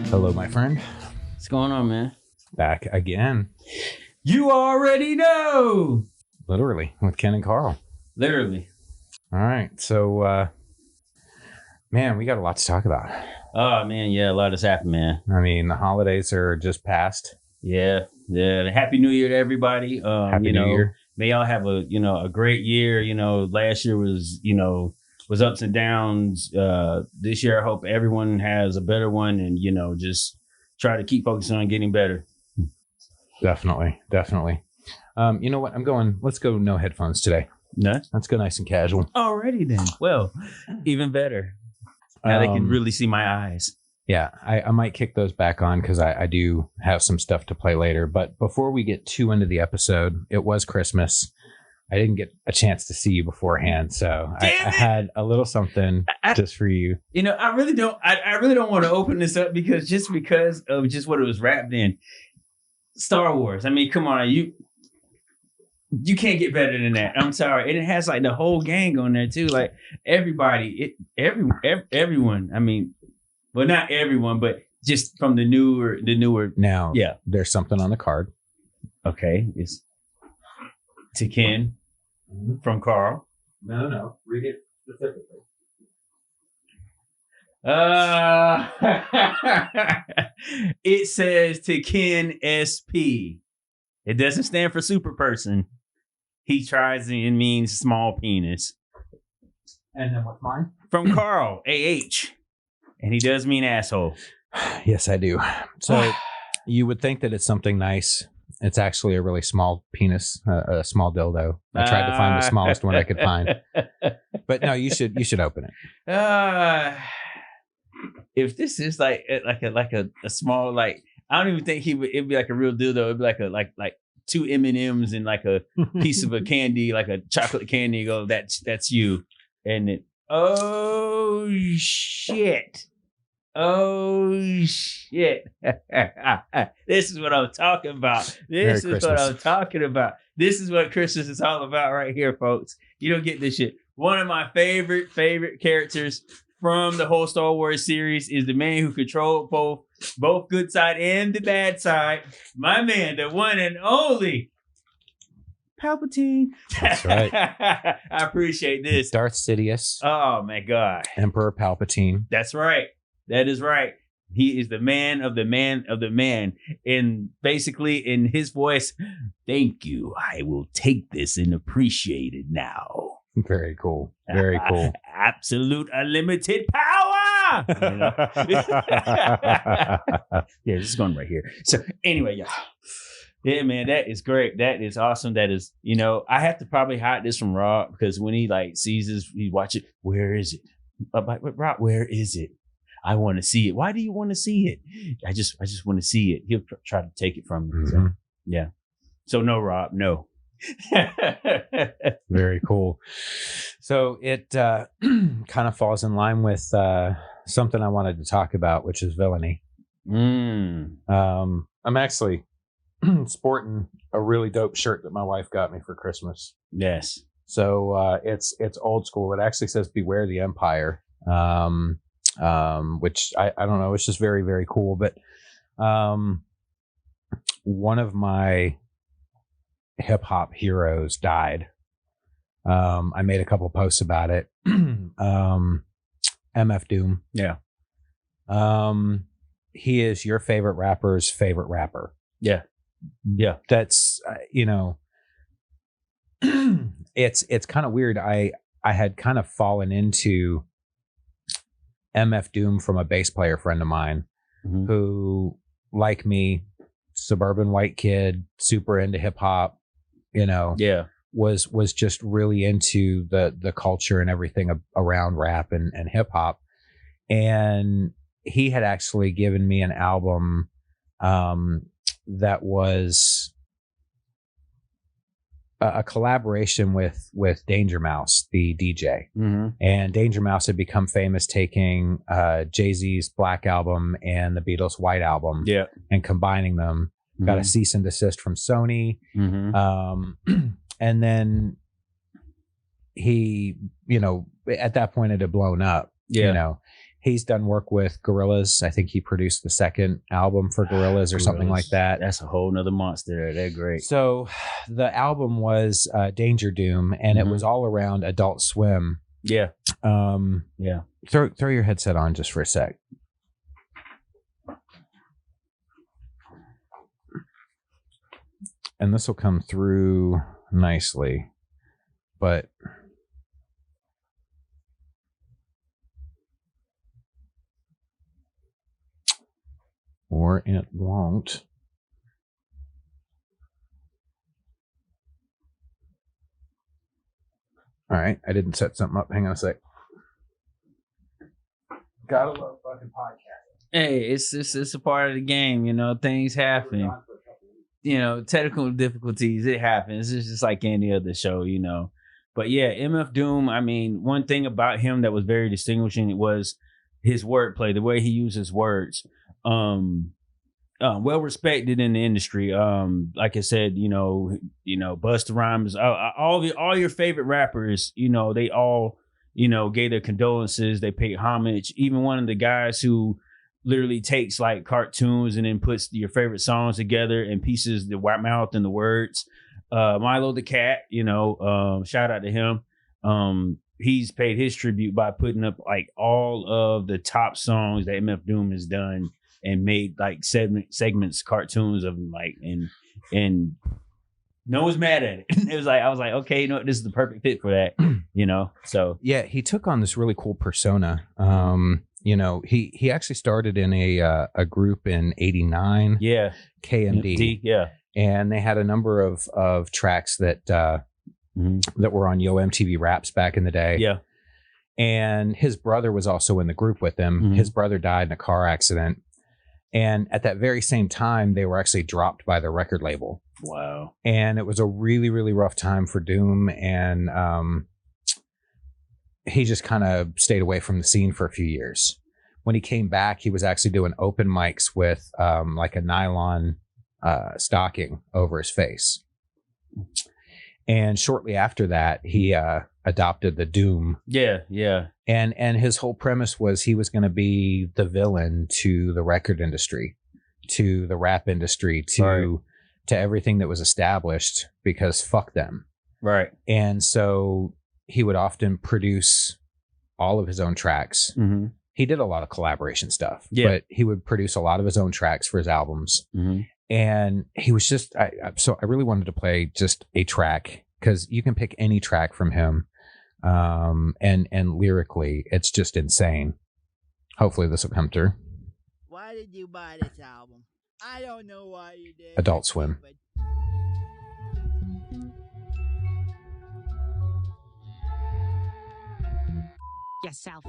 Hello, my friend. What's going on, man? Back again. You already know. Literally, with Ken and Karl. Literally. All right. So, man, we got a lot to talk about. Oh, man. Yeah, a lot has happened, man. I mean, the holidays are just past. Yeah. Happy New Year to everybody. Happy New Year. May y'all have a great year. Last year was ups and downs. This year, I hope everyone has a better one and, just try to keep focusing on getting better. Definitely. You know what? Let's go no headphones today. No? Let's go nice and casual. Alrighty then. Well, even better. Now they can really see my eyes. Yeah, I might kick those back on because I do have some stuff to play later. But before we get too into the episode, it was Christmas. I didn't get a chance to see you beforehand, so I had a little something just for you. I really don't want to open this up because of just what it was wrapped in. Star Wars. I mean, come on, you can't get better than that. I'm sorry, and it has like the whole gang on there too, like everybody, everyone. I mean, well, not everyone, but just from the newer. Now, yeah, there's something on the card. Okay, it's to Ken from Karl. No, read it specifically. It says to Ken SP. It doesn't stand for super person. He tries and means small penis. And then what's mine? From Karl, AH. And he does mean asshole. Yes, I do. So you would think that it's something nice. It's actually a really small penis, a small dildo. I tried to find the smallest one I could find. But no, you should open it. If this is like a small, like, I don't even think it'd be like a real dildo. It'd be like two M&Ms and like a piece of a candy, like a chocolate candy. You go, that's you. And it, oh shit. This is what I'm talking about. This is what Christmas is all about right here, folks. You don't get this shit. One of my favorite characters from the whole Star Wars series is the man who controlled both good side and the bad side. My man, the one and only Palpatine. That's right. I appreciate this. Darth Sidious. Oh my God. Emperor Palpatine. That's right. That is right. He is the man of the man of the man. And basically in his voice, thank you. I will take this and appreciate it now. Very cool. Very cool. Absolute unlimited power. Yeah, this is going right here. So anyway, y'all. Yeah, man, that is great. That is awesome. That is, I have to probably hide this from Rob because when he like sees this, he watch it. Where is it? I'm like, Rob, where is it? I want to see it. Why do you want to see it? I just want to see it. He'll try to take it from me. Mm-hmm. So, yeah. So no, Rob, no. Very cool. So it kind of falls in line with something I wanted to talk about, which is villainy. I'm actually sporting a really dope shirt that my wife got me for Christmas. Yes. So it's old school. It actually says "Beware the Empire," which I don't know. It's just very, very cool. But one of my hip hop heroes died. I made a couple posts about it. MF Doom. Yeah. He is your favorite rapper's favorite rapper. Yeah. Yeah. That's, it's kind of weird. I had kind of fallen into MF Doom from a bass player friend of mine who, like me, suburban white kid, super into hip hop, was just really into the culture and everything around rap and hip hop. And he had actually given me an album that was a collaboration with Danger Mouse, the DJ. And Danger Mouse had become famous taking Jay-Z's Black Album and the Beatles' White Album and combining them. Got a cease and desist from Sony. And then he, at that point it had blown up. He's done work with Gorillaz. I think he produced the second album for Gorillaz or something like that. That's a whole nother monster. They're great. So the album was Danger Doom, and it was all around Adult Swim. Yeah. Yeah. Throw your headset on just for a sec. And this will come through nicely, but or it won't. All right, I didn't set something up. Hang on a sec. Gotta love fucking podcasting. Hey, it's a part of the game, you know. Things happen. You know, technical difficulties, it happens. It's just like any other show, you know. But yeah, MF Doom, I mean, one thing about him that was very distinguishing was his wordplay, the way he uses words. Well respected in the industry. Like I said, you know, Busta Rhymes, all your favorite rappers, you know, they all, you know, gave their condolences. They paid homage. Even one of the guys who literally takes like cartoons and then puts your favorite songs together and pieces the white mouth and the words. Milo the Cat, you know, shout out to him. He's paid his tribute by putting up like all of the top songs that MF Doom has done and made like segments, cartoons of them, like, and no one's mad at it. It was like, I was like, okay, you know what, this is the perfect fit for that, you know? So yeah, he took on this really cool persona. You know, he actually started in a group in '89. Yeah. KMD. Yeah. And they had a number of tracks that that were on Yo MTV Raps back in the day. Yeah. And his brother was also in the group with him. His brother died in a car accident. And at that very same time, they were actually dropped by the record label. Wow. And it was a really, really rough time for Doom. And he just kind of stayed away from the scene for a few years. When he came back, he was actually doing open mics with like a nylon stocking over his face. And shortly after that, he adopted the Doom. Yeah, yeah. And his whole premise was he was going to be the villain to the record industry, to the rap industry, to everything that was established, because fuck them. Right. And so he would often produce all of his own tracks. He did a lot of collaboration stuff, but he would produce a lot of his own tracks for his albums. And he was just, so I really wanted to play just a track, because you can pick any track from him. And lyrically, it's just insane. Hopefully this will come through. Why did you buy this album? I don't know why you did. Adult Swim. Yourself.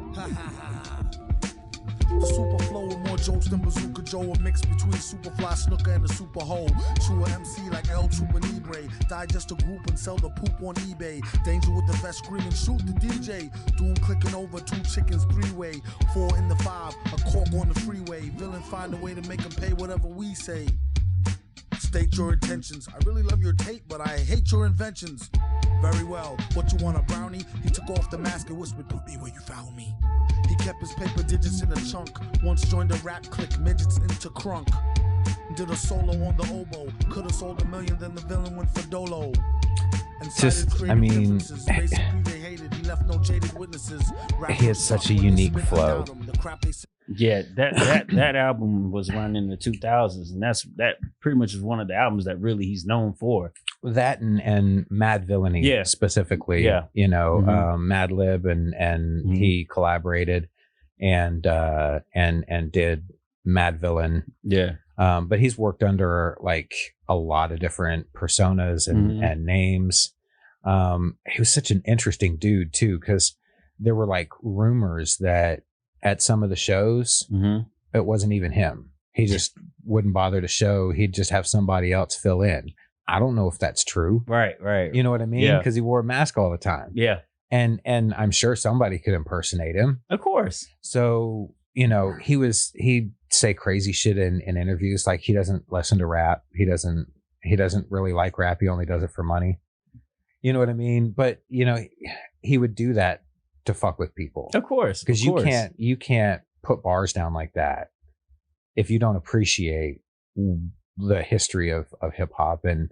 The super flow with more jokes than Bazooka Joe, a mix between Superfly Snooker and the Super Hole. True MC like El Chupa Libre, digest a group and sell the poop on eBay. Danger with the vest screaming, shoot the DJ. Doom clicking over, 2 chickens, 3-way. 4 in the 5, a cork on the freeway. Villain find a way to make them pay whatever we say. State your intentions. I really love your tape, but I hate your inventions. Very well. What you want, a brownie? He took off the mask and whispered, put me where you found me. He kept his paper digits in a chunk. Once joined a rap clique, midgets into crunk. Did a solo on the oboe. Could've sold $1 million, then the villain went for Dolo. And just, I mean, they hated. He left no jaded witnesses. He has such a unique flow. Yeah, that album was run in the 2000s, and that pretty much is one of the albums that really he's known for. That and Mad Villainy, specifically. Yeah, you know, Mad Lib and he collaborated and did Mad Villain. Yeah, but he's worked under like a lot of different personas and names. He was such an interesting dude too, because there were like rumors that at some of the shows, it wasn't even him. He just wouldn't bother to show. He'd just have somebody else fill in. I don't know if that's true. Right. You know what I mean? Because he wore a mask all the time. Yeah. And I'm sure somebody could impersonate him. Of course. So, you know, he'd say crazy shit in interviews. Like, he doesn't listen to rap. He doesn't really like rap. He only does it for money. You know what I mean? But, you know, he would do that to fuck with people. Of course. Because you can't put bars down like that if you don't appreciate the history of hip hop. And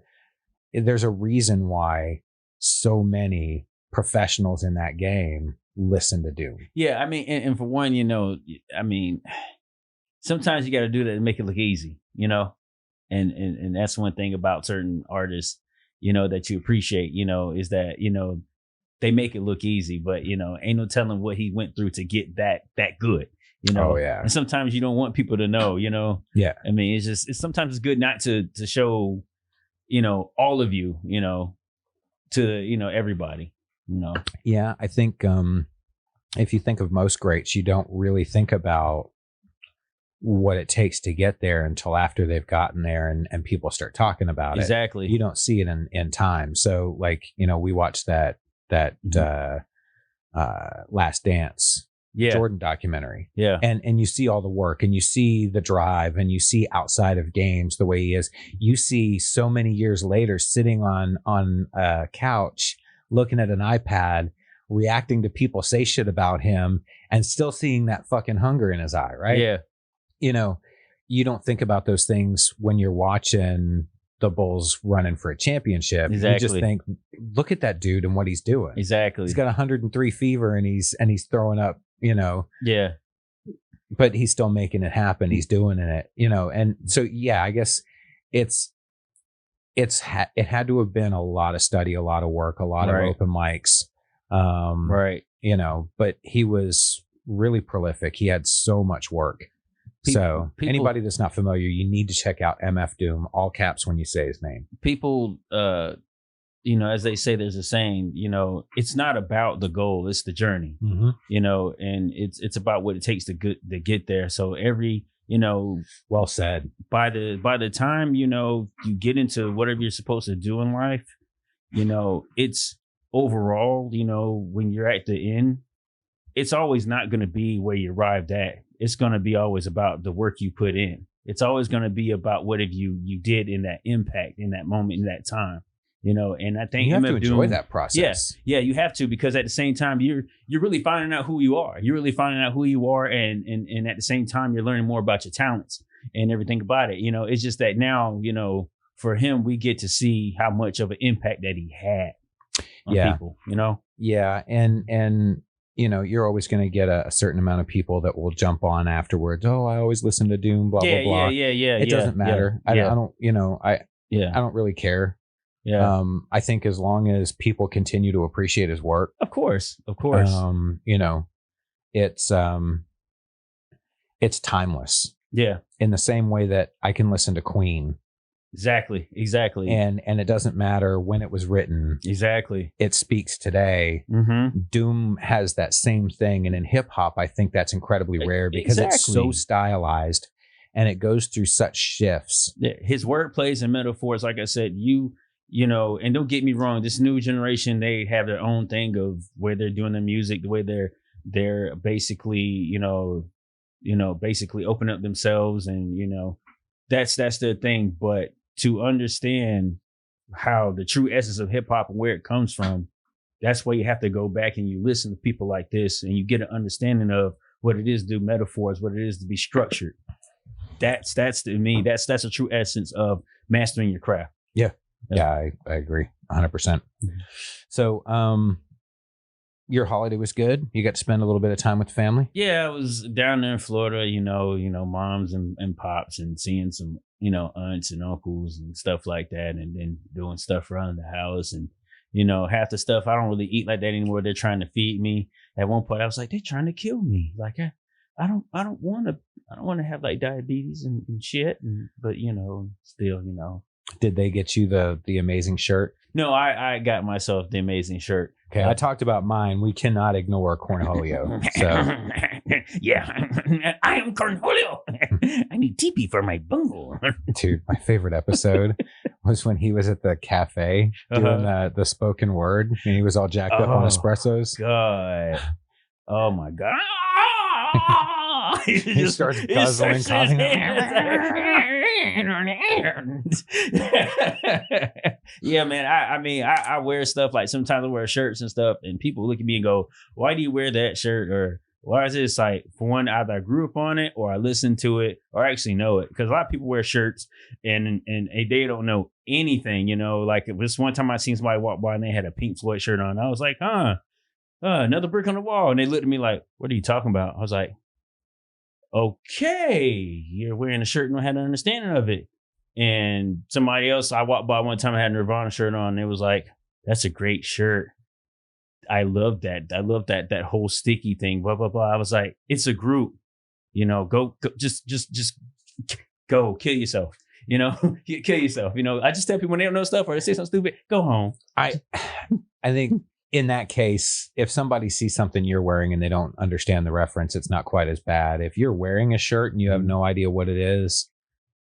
there's a reason why so many professionals in that game listen to Doom. Yeah, I mean, and for one, you know, I mean, sometimes you got to do that to make it look easy, you know, and that's one thing about certain artists, you know, that you appreciate, you know, is that, you know, they make it look easy, but, you know, ain't no telling what he went through to get that good, you know. Oh, yeah. And sometimes you don't want people to know, you know. Yeah. I mean, sometimes it's good not to show, you know, all of you, you know, to, you know, everybody, you know. Yeah, I think if you think of most greats, you don't really think about what it takes to get there until after they've gotten there and people start talking about exactly. it. You don't see it in time. So, like, you know, we watched that Last Dance Jordan documentary. Yeah. And you see all the work and you see the drive and you see outside of games the way he is. You see so many years later sitting on a couch looking at an iPad, reacting to people say shit about him and still seeing that fucking hunger in his eye, right? Yeah. You know, you don't think about those things when you're watching the Bulls running for a championship. Exactly. You just think, look at that dude and what he's doing. Exactly. He's got 103 fever and he's throwing up, you know. Yeah. But he's still making it happen. He's doing it, you know. And so, yeah, I guess it had to have been a lot of study, a lot of work, a lot of open mics. Right. You know, but he was really prolific. He had so much work. So anybody that's not familiar, you need to check out MF Doom, all caps when you say his name. People, you know, as they say, there's a saying, you know, it's not about the goal, it's the journey, you know, and it's about what it takes to get there. So every, you know, well said. By the time, you know, you get into whatever you're supposed to do in life, you know, it's overall, you know, when you're at the end, it's always not going to be where you arrived at. It's going to be always about the work you put in. It's always going to be about what have you did in that impact, in that moment, in that time, you know. And I think you have to enjoy that process. Yeah, you have to, because at the same time you're really finding out who you are. You're really finding out who you are, and at the same time you're learning more about your talents and everything about it. You know, it's just that now, you know, for him, we get to see how much of an impact that he had on people. You know. Yeah, and. You know, you're always going to get a certain amount of people that will jump on afterwards. Oh, I always listen to Doom, blah, blah, blah. Yeah. It doesn't matter. I don't, you know, I don't really care. Yeah. I think as long as people continue to appreciate his work. Of course. You know, it's timeless. Yeah. In the same way that I can listen to Queen. Exactly. And it doesn't matter when it was written. Exactly. It speaks today. Doom has that same thing. And in hip hop, I think that's incredibly rare because it's so stylized and it goes through such shifts. Yeah. His wordplays and metaphors, like I said, you know, and don't get me wrong, this new generation, they have their own thing of where they're doing their music, the way they're basically, you know, basically open up themselves, and, you know, that's their thing. But to understand how the true essence of hip hop and where it comes from, that's why you have to go back and you listen to people like this and you get an understanding of what it is to do metaphors, what it is to be structured. That's to me, that's a true essence of mastering your craft. Yeah, I agree 100%. So, your holiday was good. You got to spend a little bit of time with the family. Yeah, I was down there in Florida, you know, moms and pops, and seeing some, you know, aunts and uncles and stuff like that, and then doing stuff around the house. And, you know, half the stuff I don't really eat like that anymore. They're trying to feed me. At one point I was like, they're trying to kill me. Like I don't want to have like diabetes and shit. But, you know, still, you know. Did they get you the amazing shirt? No, I got myself the amazing shirt. Okay, I talked about mine. We cannot ignore Cornholio. So yeah, I am Cornholio. I need TP for my bungle. Dude, my favorite episode was when he was at the cafe doing the spoken word, and he was all jacked up on espressos. God, oh my God. He starts guzzling, coughing. Yeah, man. I mean, I wear stuff like sometimes I wear shirts and stuff, and people look at me and go, "Why do you wear that shirt?" Or why is this like, for one, either I grew up on it or I listened to it or I actually know it. Because a lot of people wear shirts and they don't know anything, you know. Like this one time I seen somebody walk by and they had a Pink Floyd shirt on. I was like, another brick on the wall. And they looked at me like, what are you talking about? I was like, okay, you're wearing a shirt and don't have an understanding of it. And somebody else, I walked by one time, I had a Nirvana shirt on. And it was like, that's a great shirt. I love that. I love that whole sticky thing, blah, blah, blah. I was like, it's a group, you know, go just go kill yourself, you know, kill yourself. You know, I just tell people when they don't know stuff or they say something stupid, go home. I think in that case, if somebody sees something you're wearing and they don't understand the reference, it's not quite as bad. If you're wearing a shirt and you have no idea what it is,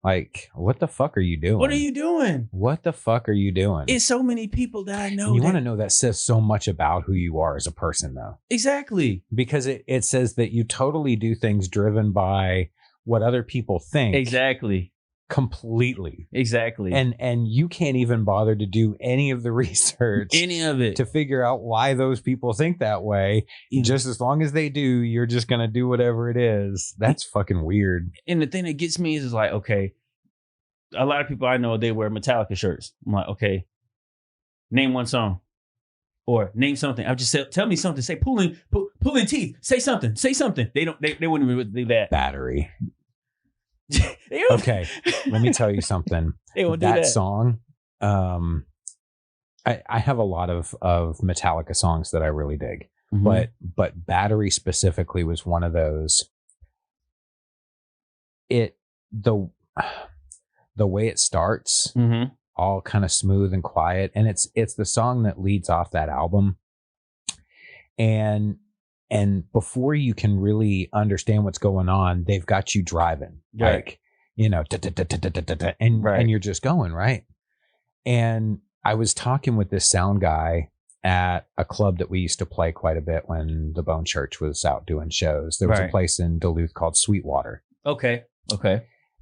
like, what the fuck are you doing? What are you doing? What the fuck are you doing? It's so many people that I know. And you want to know that says so much about who you are as a person, though. Exactly. Because it says that you totally do things driven by what other people think. Exactly. Completely. Exactly. And you can't even bother to do any of the research. Any of it. To figure out why those people think that way. Just as long as they do, you're just going to do whatever it is. That's fucking weird. And the thing that gets me is like, okay, a lot of people I know, they wear Metallica shirts. I'm like, okay, name one song. Or name something. I'll just say, tell me something. Say pulling teeth. Say something. They wouldn't even do that. Battery. Okay, let me tell you something. They won't do that song. I have a lot of Metallica songs that I really dig, but Battery specifically was one of those. The way it starts, all kind of smooth and quiet, and it's the song that leads off that album, and before you can really understand what's going on, they've got you driving, like, you know, and you're just going, right? And I was talking with this sound guy at a club that we used to play quite a bit when the Bone Church was out doing shows. There was a place in Duluth called Sweetwater. Okay.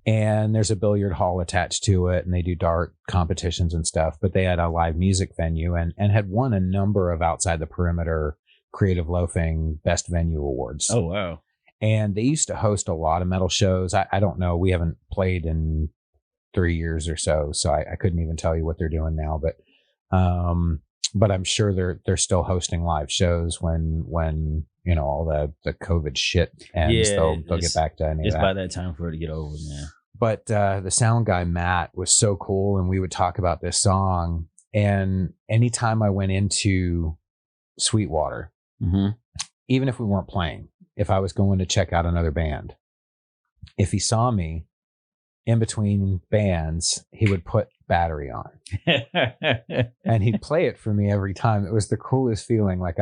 And there's a billiard hall attached to it, and they do dart competitions and stuff, but they had a live music venue and had won a number of Outside the Perimeter Creative Loafing Best Venue Awards. Oh, wow. And they used to host a lot of metal shows. I don't know. We haven't played in 3 years or so I couldn't even tell you what they're doing now. But I'm sure they're still hosting live shows when you know all the COVID shit ends. They'll get back to any of that. It's by that time for it to get over, man. But the sound guy Matt was so cool, and we would talk about this song. And anytime I went into Sweetwater, even if we weren't playing, if I was going to check out another band, if he saw me in between bands, he would put Battery on and he'd play it for me every time. It was the coolest feeling. Like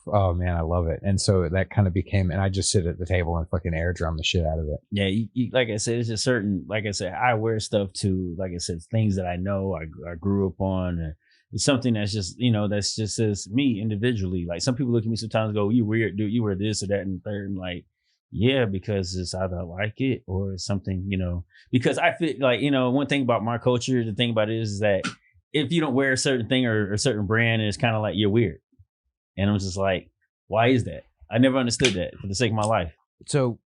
oh man, I love it. And so that kind of became, and I just sit at the table and fucking air drum the shit out of it. Yeah. You, like I said, it's just certain, like I said, I wear stuff too. Like I said, things that I know, I grew up on. It's something that's just, you know, that's just as me individually. Like some people look at me sometimes and go, you weird, dude, you wear this or that and third. And like, yeah, because it's either I like it or it's something, you know, because I feel like, you know, one thing about my culture, the thing about it is that if you don't wear a certain thing or a certain brand, it's kind of like you're weird. And I'm just like, why is that? I never understood that for the sake of my life. So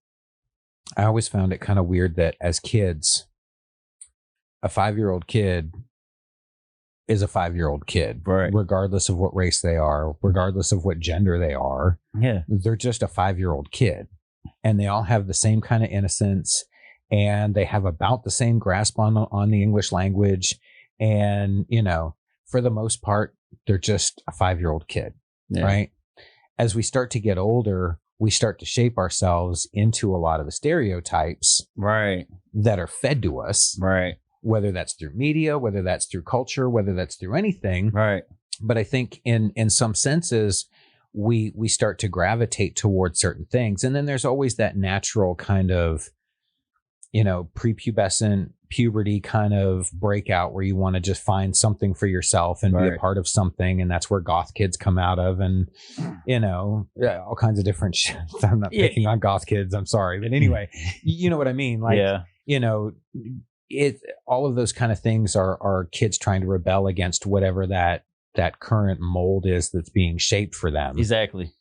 I always found it kind of weird that as kids, a 5-year-old kid is a 5-year-old kid, right? Regardless of what race they are, regardless of what gender they are. Yeah. They're just a 5-year-old kid, and they all have the same kind of innocence, and they have about the same grasp on the English language. And, you know, for the most part, they're just a 5-year-old kid, right? As we start to get older, we start to shape ourselves into a lot of the stereotypes, right, that are fed to us, right? Whether that's through media, whether that's through culture, whether that's through anything. Right. But I think in some senses, we start to gravitate towards certain things. And then there's always that natural kind of, you know, prepubescent puberty kind of breakout where you want to just find something for yourself and be a part of something. And that's where goth kids come out of, and, you know, all kinds of different shit. I'm not picking on goth kids. I'm sorry. But anyway, you know what I mean? Like, you know, all of those kind of things are kids trying to rebel against whatever that current mold is that's being shaped for them. Exactly.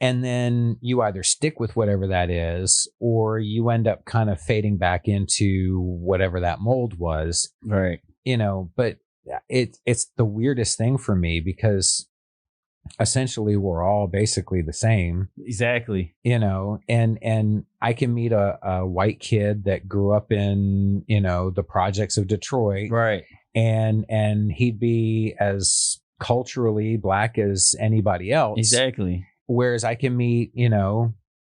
And then you either stick with whatever that is, or you end up kind of fading back into whatever that mold was. Right. But it's the weirdest thing for me because essentially we're all basically the same. Exactly. And I can meet a white kid that grew up in, the projects of Detroit. Right. And he'd be as culturally black as anybody else. Exactly. Whereas I can meet,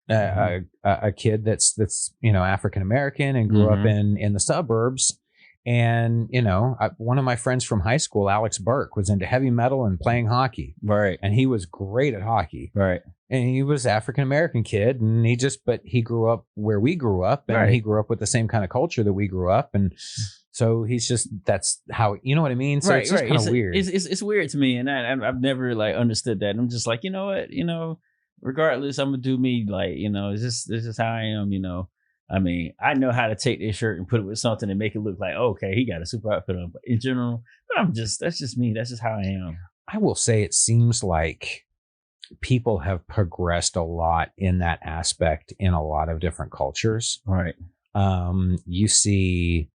a kid that's African American and grew up in the suburbs. And, one of my friends from high school, Alex Burke, was into heavy metal and playing hockey. Right. And he was great at hockey. Right. And he was African American kid, and but he grew up where we grew up, and he grew up with the same kind of culture that we grew up. And so that's how, you know what I mean? So it's just kind of weird. It's weird to me, and I've never understood that. I'm just like, you know what, regardless, I'm gonna do me. This is how I am. I mean, I know how to take this shirt and put it with something and make it look like, okay, he got a super outfit on. But in general, that's just me. That's just how I am. I will say it seems like people have progressed a lot in that aspect in a lot of different cultures. Right. You see,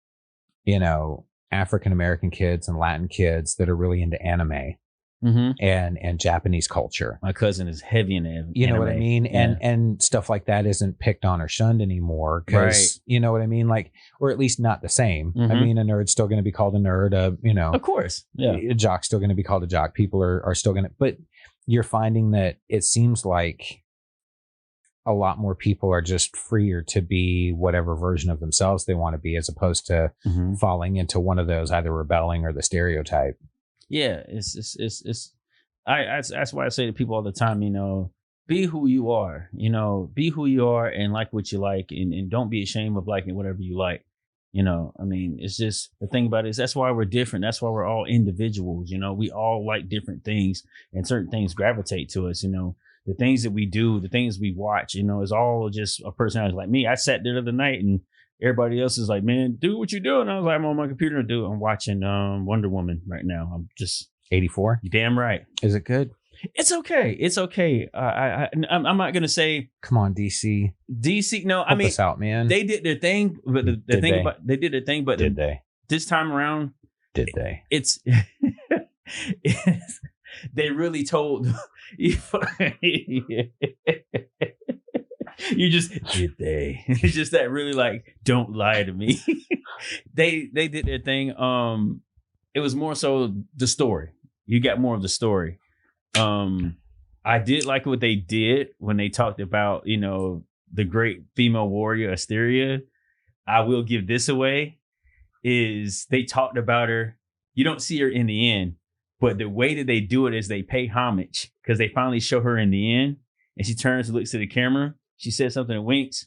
African American kids and Latin kids that are really into anime. And Japanese culture. My cousin is heavy in anime. You know what I mean? Yeah. And stuff like that isn't picked on or shunned anymore because, you know what I mean? Or at least not the same. I mean, a nerd's still going to be called a nerd, Of course. Yeah. A jock's still going to be called a jock. People are still going to, but you're finding that it seems like a lot more people are just freer to be whatever version of themselves they want to be, as opposed to falling into one of those, either rebelling or the stereotype. Yeah, that's why I say to people all the time, be who you are, be who you are and like what you like, and don't be ashamed of liking whatever you like. I mean, it's just the thing about it is that's why we're different. That's why we're all individuals. We all like different things, and certain things gravitate to us. The things that we do, the things we watch, is all just a personality. Like me, I sat there the other night and everybody else is like, man, do what you do. And I was like, I'm on my computer and I'm watching Wonder Woman right now. I'm just 84. You damn right. Is it good? It's okay. It's okay. I'm not gonna say. Come on, DC. No, help us out, man. They did their thing, but they did their thing. But did they? This time around, did they? It's they really told. You just did they? It's just that really don't lie to me. They did their thing. It was more so the story. You got more of the story. I did like what they did when they talked about, the great female warrior Asteria. I will give this away is they talked about her. You don't see her in the end, but the way that they do it is they pay homage because they finally show her in the end and she turns and looks at the camera. She says something and winks.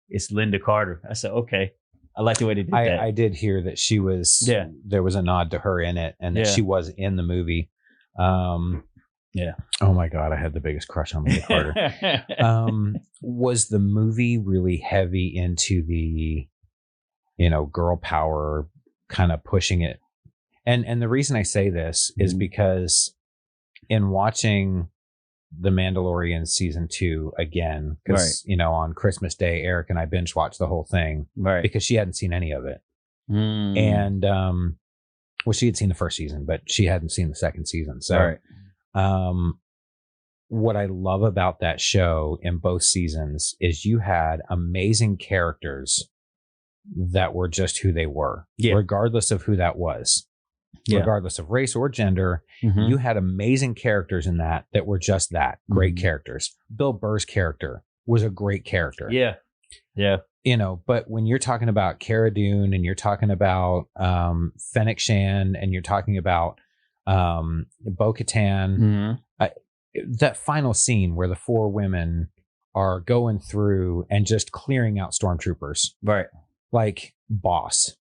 It's Linda Carter. I said, okay. I like the way they did that. I did hear that she was, there was a nod to her in it and that she was in the movie. Yeah. Oh my God, I had the biggest crush on Linda Carter. Was the movie really heavy into the, girl power kind of pushing it? And the reason I say this is because in watching The Mandalorian season 2 again, because on Christmas Day, Eric and I binge watched the whole thing because she hadn't seen any of it. And well, she had seen the first season, but she hadn't seen the second season. So what I love about that show in both seasons is you had amazing characters that were just who they were, regardless of who that was. Regardless of race or gender, you had amazing characters in that were just that, great characters. Bill Burr's character was a great character. Yeah. But when you're talking about Cara Dune and you're talking about Fennec Shand and you're talking about Bo-Katan, that final scene where the 4 women are going through and just clearing out stormtroopers. Right. Like boss.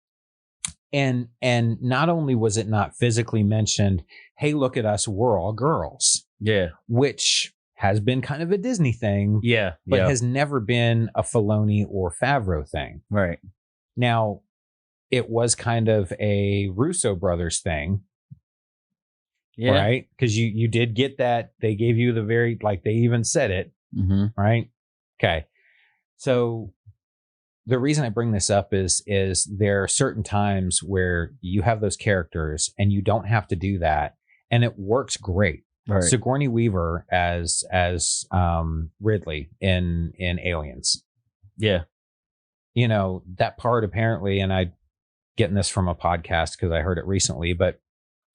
And not only was it not physically mentioned, hey, look at us, we're all girls. Yeah. Which has been kind of a Disney thing. Yeah. But has never been a Filoni or Favreau thing. Right. Now, it was kind of a Russo brothers thing. Yeah. Right. Because you did get that. They gave you the very, like they even said it. Mm-hmm. Right. Okay. So the reason I bring this up is there are certain times where you have those characters and you don't have to do that. And it works great. Right. Sigourney Weaver as Ridley in Aliens. Yeah. You know, that part apparently, and I getting this from a podcast because I heard it recently, but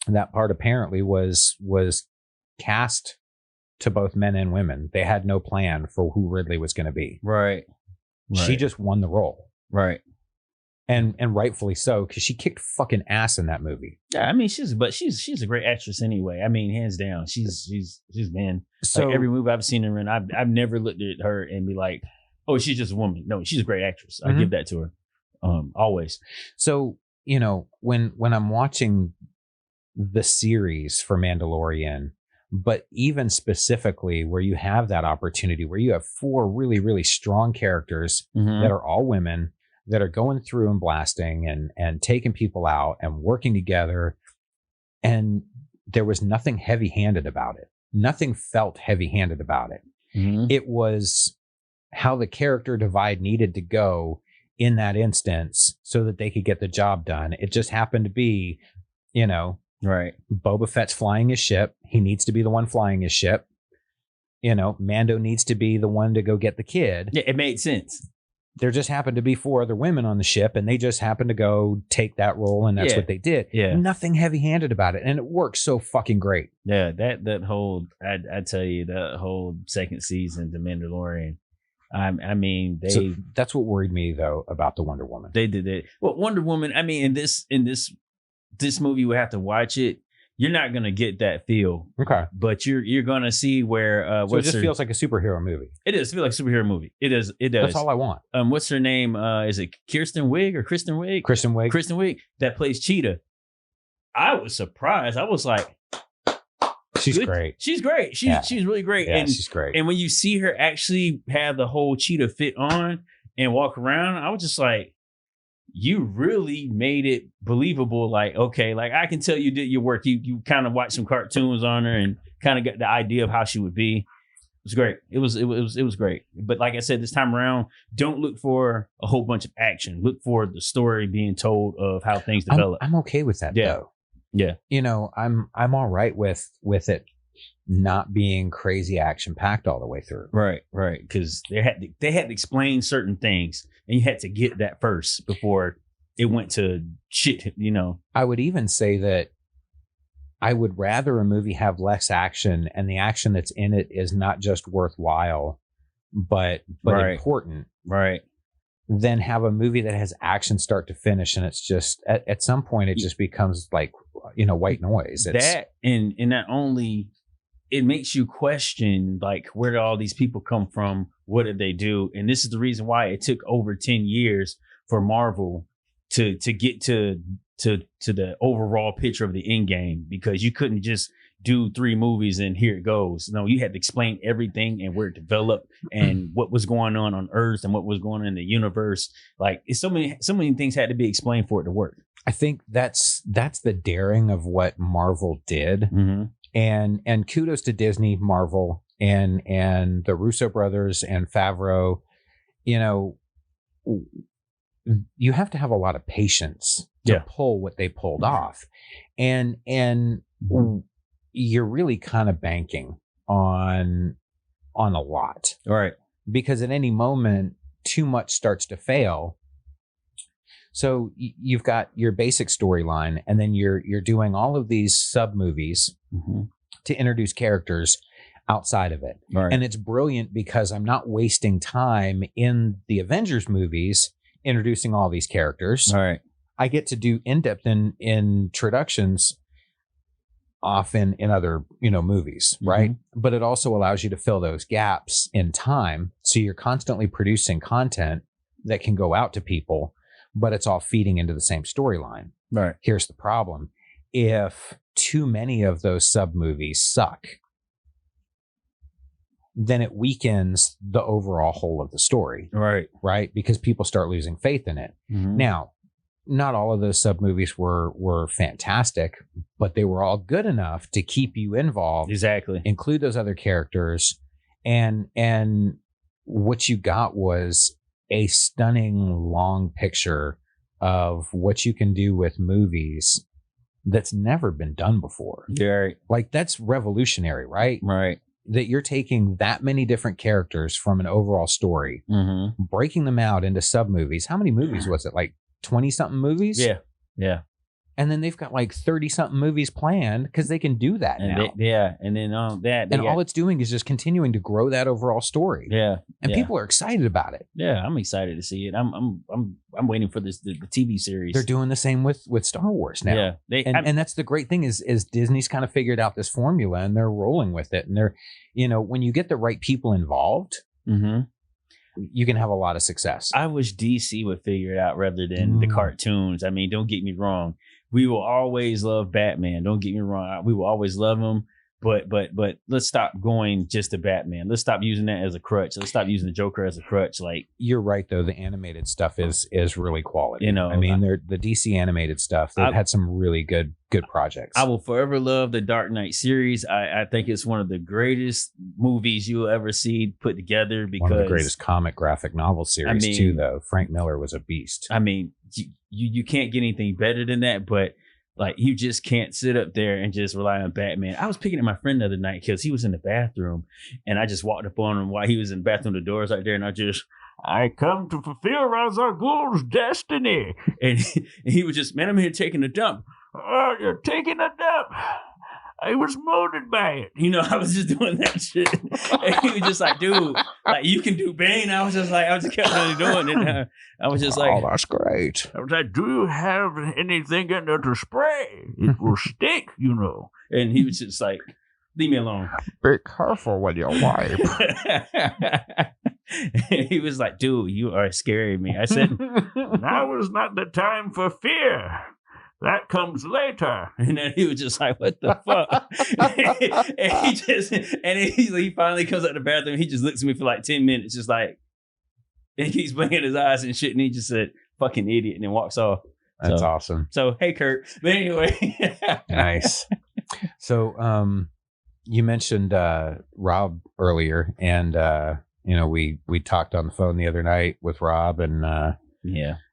that part apparently was cast to both men and women. They had no plan for who Ridley was going to be. Right. She just won the role. Right. And rightfully so, because she kicked fucking ass in that movie. Yeah, I mean, she's a great actress anyway. I mean, hands down, she's been so like every movie I've seen her in. I've never looked at her and be like, oh, she's just a woman. No, she's a great actress. I give that to her. Always. So, you know, when I'm watching the series for Mandalorian, but even specifically where you have that opportunity where you have 4 really, really strong characters that are all women that are going through and blasting and taking people out and working together. And there was nothing heavy-handed about it. Nothing felt heavy-handed about it. It was how the character divide needed to go in that instance so that they could get the job done. It just happened to be, you know, right. Boba Fett's flying his ship. He needs to be the one flying his ship. You know, Mando needs to be the one to go get the kid. Yeah, it made sense. There just happened to be 4 other women on the ship, and they just happened to go take that role, and that's what they did. Yeah. Nothing heavy-handed about it, and it works so fucking great. Yeah, that whole, I tell you, that whole second season, The Mandalorian, I mean, so that's what worried me, though, about the Wonder Woman. They did it. Well, Wonder Woman, I mean, in this movie, we have to watch it. You're not gonna get that feel, okay? But you're gonna see where. So it just feels like a superhero movie. It does feel like a superhero movie. It does. That's all I want. What's her name? Is it Kristen Wiig? Kristen Wiig that plays Cheetah. I was surprised. I was like, she's great. She's great. She's really great. Yeah, and she's great. And when you see her actually have the whole cheetah fit on and walk around, I was just like, you really made it believable. Like, okay, like I can tell you did your work. You kind of watched some cartoons on her and kind of got the idea of how she would be. It was great. It was great. But like I said, this time around, don't look for a whole bunch of action. Look for the story being told of how things develop. I'm okay with that though. Yeah. You know, I'm all right with it not being crazy action packed all the way through. Right. Because they had to explain certain things, and you had to get that first before it went to shit. You know, I would even say that I would rather a movie have less action, and the action that's in it is not just worthwhile, but important. Right. Than have a movie that has action start to finish, and it's just at some point it just becomes like, you know, white noise. It's that and not only. It makes you question, like, where did all these people come from? What did they do? And this is the reason why it took over 10 years for Marvel to get to the overall picture of the end game, because you couldn't just do 3 movies and here it goes. No, you had to explain everything and where it developed and what was going on Earth and what was going on in the universe. Like, it's so many things had to be explained for it to work. I think that's the daring of what Marvel did. And kudos to Disney, Marvel, and the Russo brothers and Favreau. You know, you have to have a lot of patience to pull what they pulled off, and you're really kind of banking on a lot, right? Because at any moment, too much starts to fail. So you've got your basic storyline, and then you're doing all of these sub movies to introduce characters outside of it. Right. And it's brilliant because I'm not wasting time in the Avengers movies introducing all these characters. All right. I get to do in-depth introductions often in other, you know, movies, right? But it also allows you to fill those gaps in time. So you're constantly producing content that can go out to people, but it's all feeding into the same storyline. Right. Here's the problem. If too many of those sub movies suck, then it weakens the overall whole of the story. Right. Right. Because people start losing faith in it. Now, not all of those sub movies were fantastic, but they were all good enough to keep you involved. Exactly. Include those other characters. And what you got was a stunning long picture of what you can do with movies that's never been done before. Yeah, right. Like, that's revolutionary, right? Right. That you're taking that many different characters from an overall story, breaking them out into sub movies. How many movies was it? Like 20 something movies? Yeah. Yeah. And then they've got like 30 something movies planned because they can do that now. And then all it's doing is just continuing to grow that overall story. Yeah. And people are excited about it. Yeah, I'm excited to see it. I'm waiting for the TV series. They're doing the same with Star Wars now. Yeah. And that's the great thing is Disney's kind of figured out this formula and they're rolling with it. And they're, when you get the right people involved, you can have a lot of success. I wish DC would figure it out rather than the cartoons. I mean, don't get me wrong. We will always love Batman. Don't get me wrong. We will always love him. But let's stop going just to Batman. Let's stop using that as a crutch. Let's stop using the Joker as a crutch. Like, you're right though, the animated stuff is really quality. I mean, the DC animated stuff. They've had some really good projects. I will forever love the Dark Knight series. I think it's one of the greatest movies you'll ever see put together. Because one of the greatest comic graphic novel series too. Though Frank Miller was a beast. I mean, you can't get anything better than that. But like, you just can't sit up there and just rely on Batman. I was picking at my friend the other night because he was in the bathroom, and I just walked up on him while he was in the bathroom. The doors right there, and I come to fulfill Ra's al Ghul's destiny. And he was just, man, I'm here taking a dump. Oh, you're taking a dump. I was molded by it. I was just doing that shit. And he was just like, dude, like, you can do Bane. I just kept on doing it. I was just like, oh, that's great. I was like, do you have anything in there to spray? It will stick, And he was just like, leave me alone. Be careful when you wipe. He was like, dude, you are scaring me. I said, now is not the time for fear. That comes later. And then he was just like, what the fuck? and he finally comes out of the bathroom. He just looks at me for like 10 minutes, just like, and he keeps blinking his eyes and shit. And he just said, fucking idiot, and then walks off. That's awesome. So, hey, Kurt. But anyway. Nice. So, you mentioned Rob earlier, and, we talked on the phone the other night with Rob, and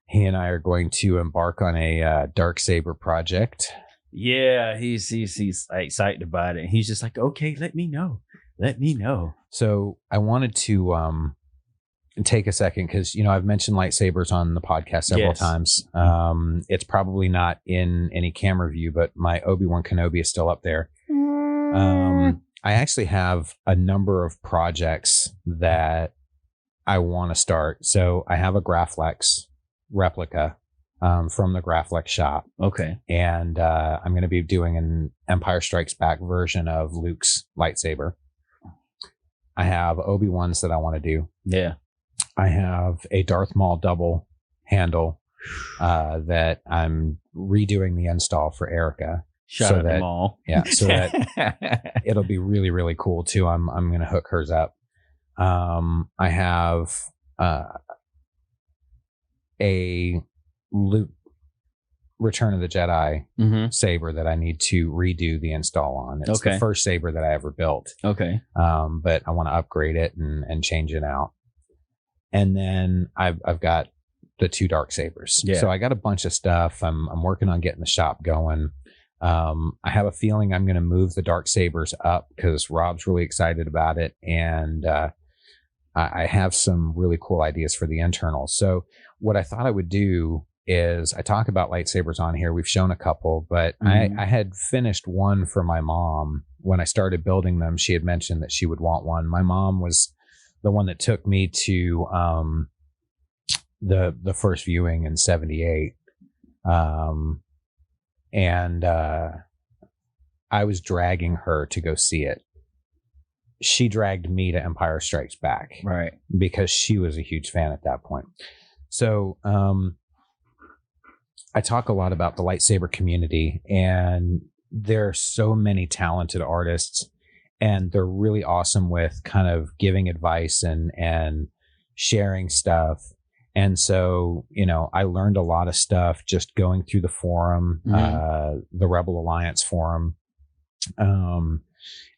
he and I are going to embark on a Darksaber project. Yeah, he's excited about it. He's just like, okay, let me know. So I wanted to take a second because, I've mentioned lightsabers on the podcast several times. It's probably not in any camera view, but my Obi-Wan Kenobi is still up there. I actually have a number of projects that I want to start. So I have a Graflex replica from the Graflex shop. Okay. And I'm going to be doing an Empire Strikes Back version of Luke's lightsaber. I have Obi-Wan's that I want to do. Yeah. I have a Darth Maul double handle that I'm redoing the install for Erica. Shout out to Maul. Yeah. So that it'll be really, really cool too. I'm going to hook hers up. I have a Luke Return of the Jedi saber that I need to redo the install on. It's the first saber that I ever built. Okay. But I want to upgrade it and change it out. And then I've got the 2 Darksabers. Yeah. So I got a bunch of stuff. I'm working on getting the shop going. I have a feeling I'm going to move the Darksabers up because Rob's really excited about it. And I have some really cool ideas for the internals. So what I thought I would do is I talk about lightsabers on here. We've shown a couple, but I had finished one for my mom. When I started building them, she had mentioned that she would want one. My mom was the one that took me to the first viewing in 78. And I was dragging her to go see it. She dragged me to Empire Strikes Back. Right. Because she was a huge fan at that point. So I talk a lot about the lightsaber community, and there are so many talented artists, and they're really awesome with kind of giving advice and sharing stuff. And so, I learned a lot of stuff just going through the forum, the Rebel Alliance forum, and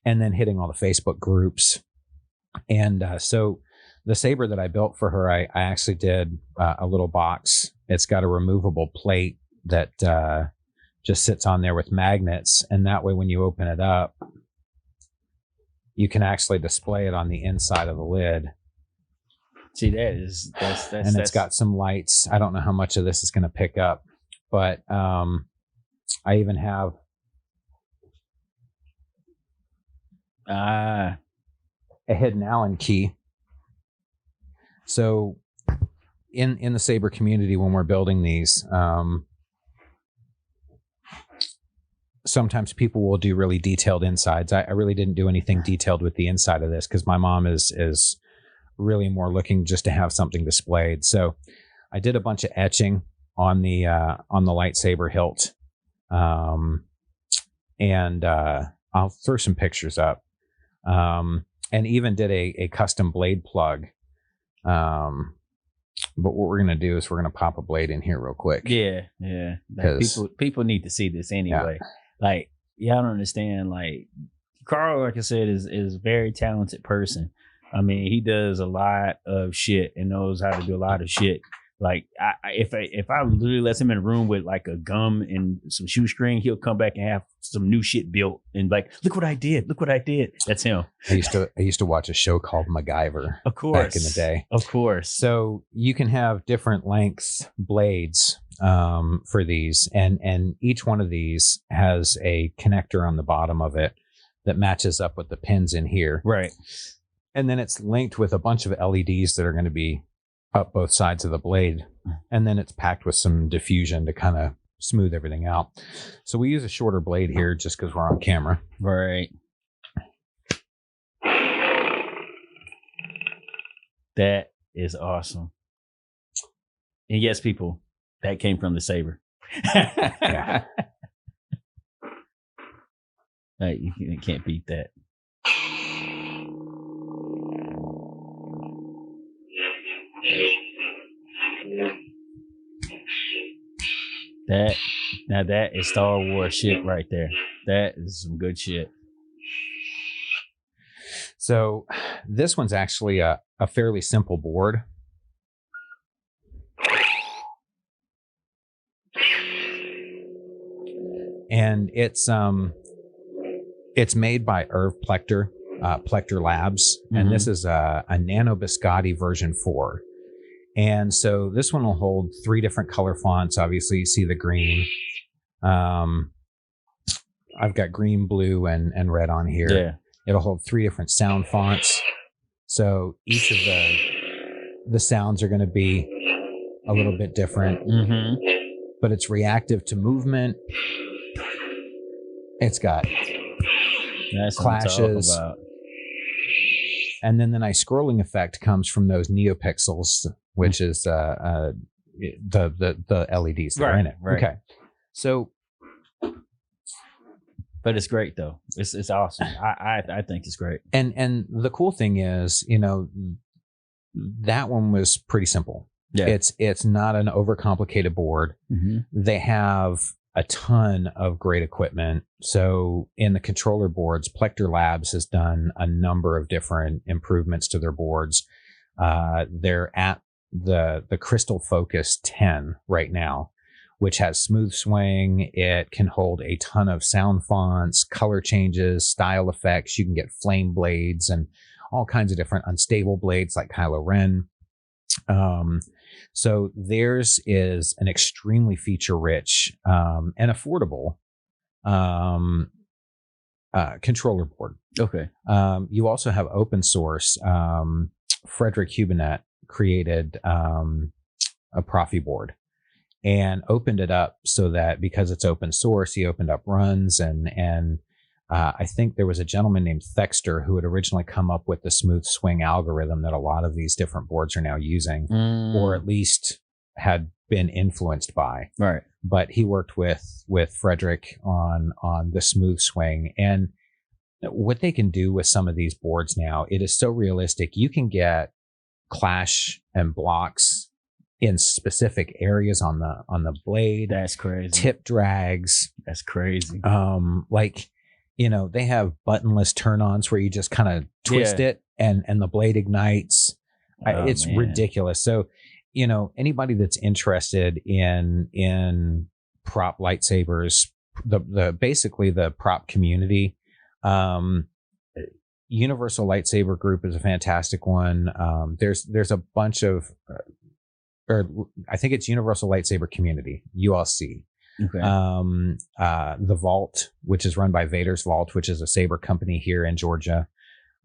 then hitting all the Facebook groups. And so the saber that I built for her, I actually did a little box. It's got a removable plate that just sits on there with magnets. And that way, when you open it up, you can actually display it on the inside of the lid. See, that's it's got some lights. I don't know how much of this is going to pick up, but I even have a hidden Allen key. So in the saber community, when we're building these, sometimes people will do really detailed insides. I really didn't do anything detailed with the inside of this because my mom is really more looking just to have something displayed. So I did a bunch of etching on the lightsaber hilt, and I'll throw some pictures up, and even did a custom blade plug. But what we're going to do is we're going to pop a blade in here real quick. Yeah. Like people need to see this anyway. Yeah. Like, y'all don't understand. Like, Karl, like I said, is a very talented person. I mean, he does a lot of shit and knows how to do a lot of shit. Like, if I literally let him in a room with like a gum and some shoestring, he'll come back and have some new shit built and like, look what I did. That's him. I used to watch a show called MacGyver. Of course, back in the day. Of course. So you can have different lengths blades for these, and each one of these has a connector on the bottom of it that matches up with the pins in here. Right. And then it's linked with a bunch of LEDs that are going to be up both sides of the blade. And then it's packed with some diffusion to kind of smooth everything out. So we use a shorter blade here just because we're on camera. Right. That is awesome. And yes, people, that came from the saber. Yeah. You can't beat that. That is Star Wars shit right there. That is some good shit. So this one's actually a fairly simple board. And it's made by Irv Plechter, Plechter Labs, and this is a Nano Biscotti version 4. And so this one will hold 3 different color fonts. Obviously, you see the green. I've got green, blue, and red on here. Yeah. It'll hold 3 different sound fonts. So each of the sounds are going to be a little bit different. But it's reactive to movement. It's got clashes. And then the nice scrolling effect comes from those neopixels, which is the LEDs that are in it. Right. Okay. So, but it's great though. It's awesome. I think it's great. And the cool thing is, that one was pretty simple. Yeah. It's not an overcomplicated board. They have a ton of great equipment. So in the controller boards, Plechter Labs has done a number of different improvements to their boards. They're at the Crystal Focus 10 right now, which has smooth swing. It can hold a ton of sound fonts, color changes, style effects. You can get flame blades and all kinds of different unstable blades like Kylo Ren. So theirs is an extremely feature-rich and affordable controller board. Okay. You also have open source. Frederick Hubinet created a Profi board and opened it up so that because it's open source, he opened up runs and I think there was a gentleman named Thexter who had originally come up with the smooth swing algorithm that a lot of these different boards are now using, or at least had been influenced by. Right. But he worked with Frederick on the smooth swing. And what they can do with some of these boards now, it is so realistic. You can get clash and blocks in specific areas on the blade. That's crazy. Tip drags. That's crazy. Like, you know, they have buttonless turn-ons where you just kind of twist it and the blade ignites. It's ridiculous. So, you know, anybody that's interested in prop lightsabers, the basically the prop community, Universal Lightsaber Group is a fantastic one. There's a bunch of, or I think it's Universal Lightsaber Community, ULC. Okay. The Vault, which is run by Vader's Vault, which is a saber company here in Georgia.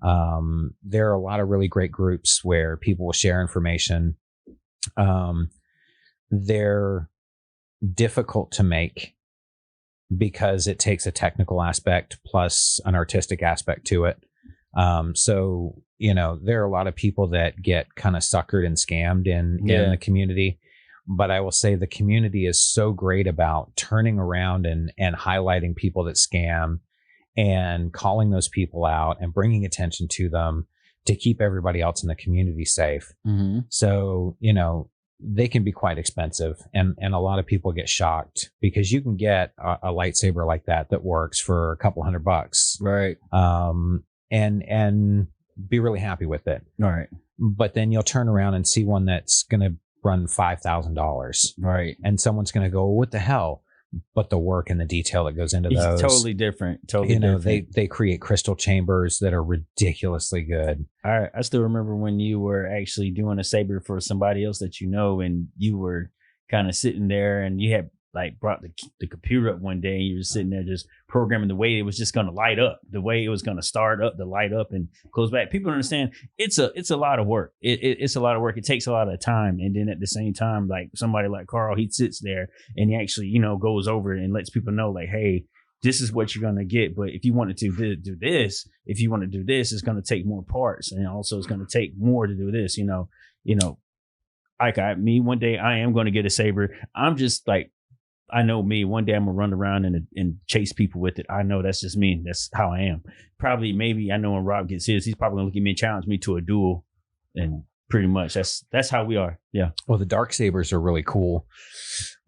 There are a lot of really great groups where people will share information. They're difficult to make because it takes a technical aspect plus an artistic aspect to it. So, you know, there are a lot of people that get kind of suckered and scammed in the community. But I will say the community is so great about turning around and highlighting people that scam and calling those people out and bringing attention to them to keep everybody else in the community safe. Mm-hmm. So, you know, they can be quite expensive, and a lot of people get shocked because you can get a lightsaber like that works for a couple $100, right? And be really happy with it. All right. But then you'll turn around and see one that's going to run $5,000. Right. And someone's going to go, what the hell? But the work and the detail that goes into those. It's totally different. Totally different. They create crystal chambers that are ridiculously good. I still remember when you were actually doing a saber for somebody else that you know, and you were kind of sitting there and you had like brought the computer up one day and you were sitting there just programming the way it was just going to light up, the way it was going to start up, the light up and close back. People understand it's a lot of work. It's a lot of work. It takes a lot of time. And then at the same time, like somebody like Karl, he sits there and he actually, you know, goes over it and lets people know like, hey, this is what you're going to get. But if you wanted to do this, if you want to do this, it's going to take more parts. And also it's going to take more to do this, you know, like me, one day I am going to get a saber. I'm just like, I know me, one day I'm gonna run around and chase people with it. I know that's just me. That's how I am. Probably, maybe I know when Rob gets his, he's probably gonna look at me and challenge me to a duel. And pretty much that's how we are. Yeah. Well, the dark sabers are really cool.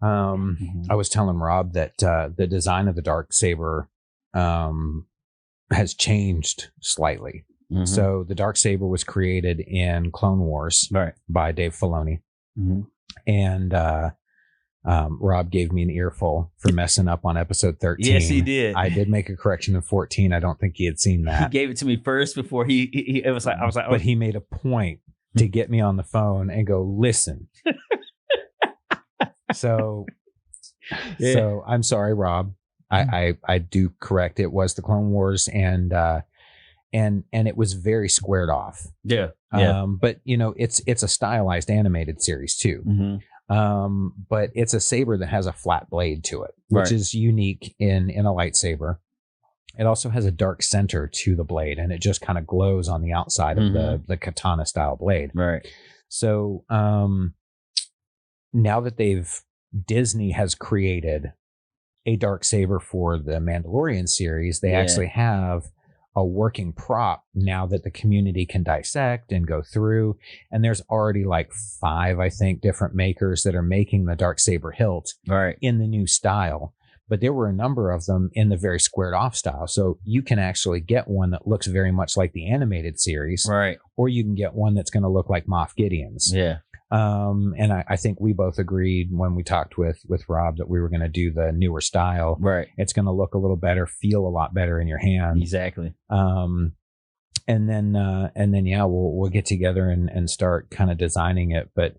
I was telling Rob that the design of the dark saber has changed slightly. Mm-hmm. So the dark saber was created in Clone Wars by Dave Filoni. Mm-hmm. And Rob gave me an earful for messing up on episode 13. Yes, he did. I did make a correction in 14. I don't think he had seen that. He gave it to me first before I was like, but he made a point to get me on the phone and go, listen. So I'm sorry, Rob. I do correct. It was the Clone Wars and it was very squared off. Yeah. But you know, it's a stylized animated series too. Mm-hmm. But it's a saber that has a flat blade to it, which is unique in a lightsaber. It also has a dark center to the blade, and it just kind of glows on the outside of the katana style blade. Right. So, now that Disney has created a dark saber for the Mandalorian series, they actually have a working prop now that the community can dissect and go through. And there's already like 5, I think, different makers that are making the darksaber hilt in the new style. But there were a number of them in the very squared off style. So you can actually get one that looks very much like the animated series. Right. Or you can get one that's going to look like Moff Gideon's. Yeah. And I think we both agreed when we talked with Rob that we were going to do the newer style. Right. It's going to look a little better, feel a lot better in your hand. Exactly. And then we'll get together and start kind of designing it. But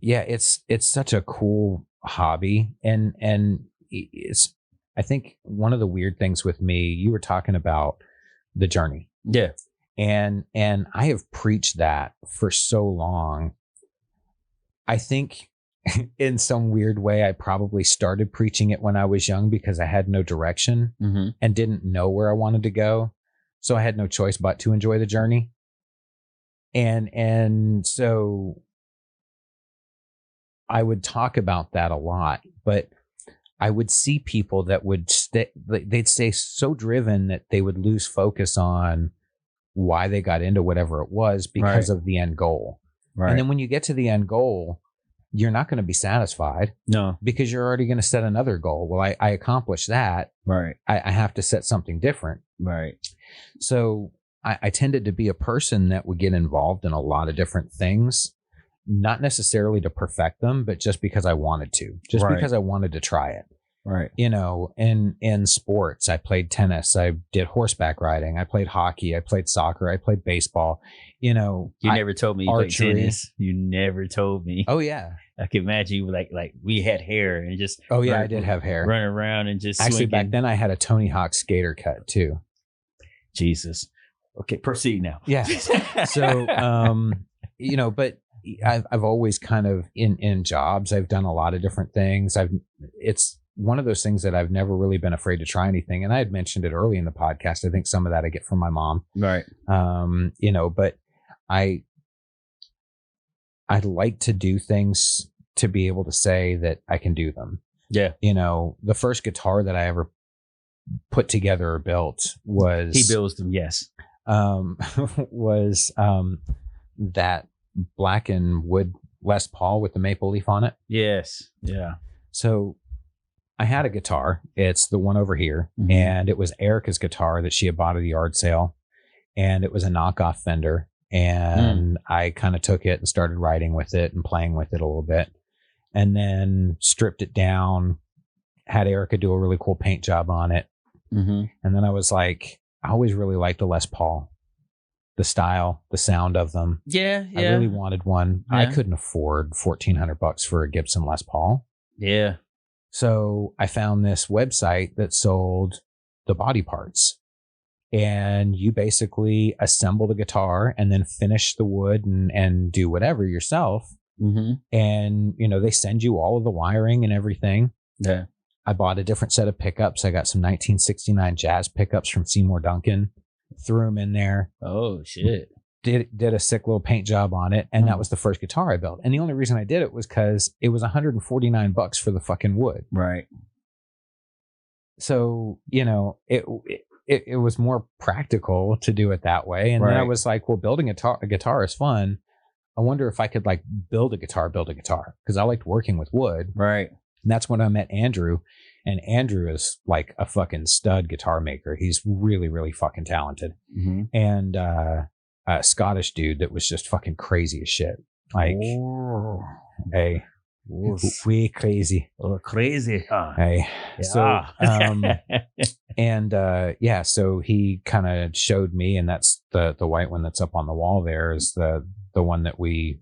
it's such a cool hobby. And it's, I think one of the weird things with me, you were talking about the journey. Yeah. And I have preached that for so long. I think in some weird way, I probably started preaching it when I was young because I had no direction and didn't know where I wanted to go. So I had no choice but to enjoy the journey. And so I would talk about that a lot, but I would see people that would they'd stay so driven that they would lose focus on why they got into whatever it was because of the end goal. Right. And then when you get to the end goal, you're not going to be satisfied. No. Because you're already going to set another goal. Well, I accomplished that. Right. I have to set something different. Right. So I tended to be a person that would get involved in a lot of different things, not necessarily to perfect them, but just because I wanted to, just because I wanted to try it. Right. You know, in sports, I played tennis, I did horseback riding, I played hockey, I played soccer, I played baseball. You know, you never told me you played tennis. You never told me. Oh yeah, I can imagine you were like we had hair and just. Oh yeah, I did have hair. Running around and just. Actually, swinging. back then I had a Tony Hawk skater cut too. Jesus. Okay, proceed now. Yeah. So, you know, but I've always kind of in jobs, I've done a lot of different things. It's one of those things that I've never really been afraid to try anything. And I had mentioned it early in the podcast. I think some of that I get from my mom. Right. You know, but I'd like to do things to be able to say that I can do them. Yeah. You know, the first guitar that I ever put together or built was he builds them. Yes. Was that black and wood Les Paul with the maple leaf on it. Yes. Yeah. So I had a guitar. It's the one over here. Mm-hmm. And it was Erica's guitar that she had bought at a yard sale. And it was a knockoff Fender. And I kind of took it and started writing with it and playing with it a little bit. And then stripped it down, had Erica do a really cool paint job on it. Mm-hmm. And then I was like, I always really liked the Les Paul. The style, the sound of them. Yeah. I really wanted one. Yeah. I couldn't afford $1,400 for a Gibson Les Paul. Yeah. So I found this website that sold the body parts. And you basically assemble the guitar and then finish the wood and do whatever yourself. Mm-hmm. And, you know, they send you all of the wiring and everything. Yeah. I bought a different set of pickups. I got some 1969 jazz pickups from Seymour Duncan. Threw them in there. Oh shit! Did a sick little paint job on it, and that was the first guitar I built. And the only reason I did it was because it was $149 for the fucking wood. Right. So you know, it was more practical to do it that way. And then I was like, well, building a guitar is fun. I wonder if I could like build a guitar because I liked working with wood. Right. And that's when I met Andrew. And Andrew is like a fucking stud guitar maker. He's really, really fucking talented. Mm-hmm. And a Scottish dude that was just fucking crazy as shit. Like, hey, we crazy. Oh, crazy. Huh? Hey. Yeah. So, so he kind of showed me, and that's the white one that's up on the wall there is the one that we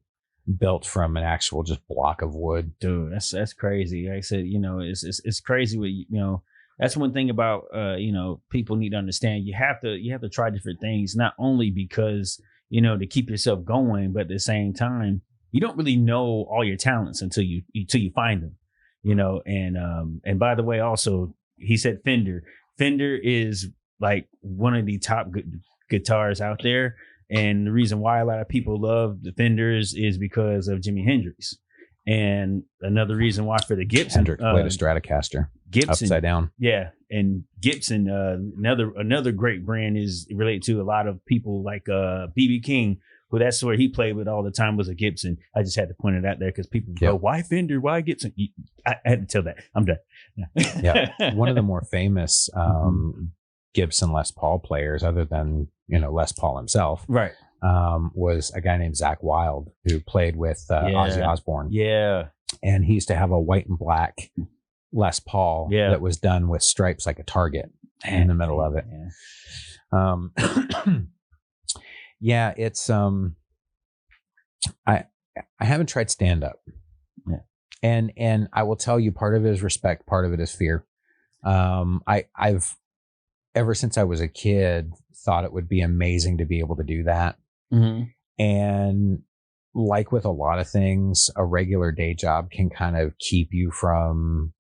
built from an actual just block of wood. Dude, that's crazy. Like I said, you know, it's crazy what, you know, that's one thing about you know, people need to understand. You have to try different things, not only because, you know, to keep yourself going, but at the same time, you don't really know all your talents until you find them, you know. And by the way, also he said Fender is like one of the top guitars out there. And the reason why a lot of people love the Fenders is because of Jimi Hendrix. And another reason why for the Gibson, Hendrix played a Stratocaster, Gibson upside down. Yeah, and Gibson, another great brand is related to a lot of people like B.B. King, who that's where he played with all the time was a Gibson. I just had to point it out there because people go, why Fender? Why Gibson? I had to tell that. I'm done. Yeah, one of the more famous Gibson Les Paul players, other than, you know, Les Paul himself, right, was a guy named Zakk Wylde who played with Ozzy Osbourne. Yeah, and he used to have a white and black Les Paul that was done with stripes like a target in the middle of it. Yeah, it's I haven't tried stand up, and I will tell you, part of it is respect, part of it is fear. I've ever since I was a kid thought it would be amazing to be able to do that. Mm-hmm. And like with a lot of things, a regular day job can kind of keep you from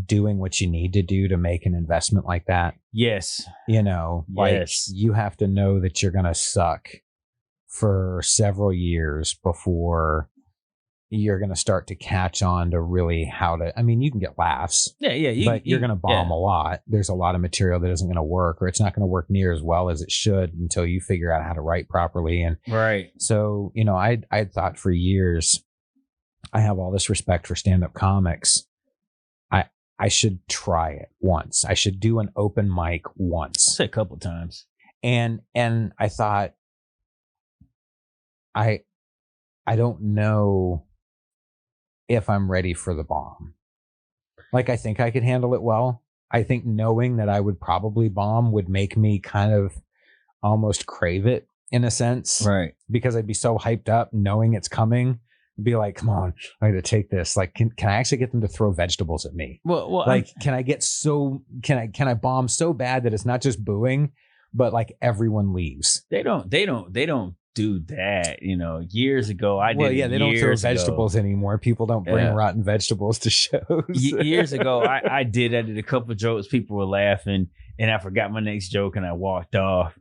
doing what you need to do to make an investment like that. Yes. You know, like you have to know that you're going to suck for several years before you're going to start to catch on to really how to, I mean, you can get laughs. Yeah. But you're going to bomb a lot. There's a lot of material that isn't going to work, or it's not going to work near as well as it should until you figure out how to write properly. And so, you know, I thought for years, I have all this respect for stand-up comics. I should try it once. I should do an open mic once. A couple times. And I thought, I don't know if I'm ready for the bomb. Like, I think I could handle it well. I think knowing that I would probably bomb would make me kind of almost crave it in a sense. Right. Because I'd be so hyped up knowing it's coming. Be like, come on, I got to take this. Like, can I actually get them to throw vegetables at me? Well, like, can I bomb so bad that it's not just booing, but like everyone leaves? They don't do that. You know, years ago, I did. Well, yeah, they don't throw vegetables anymore. People don't bring rotten vegetables to shows. Years ago, I did a couple of jokes. People were laughing, and I forgot my next joke, and I walked off,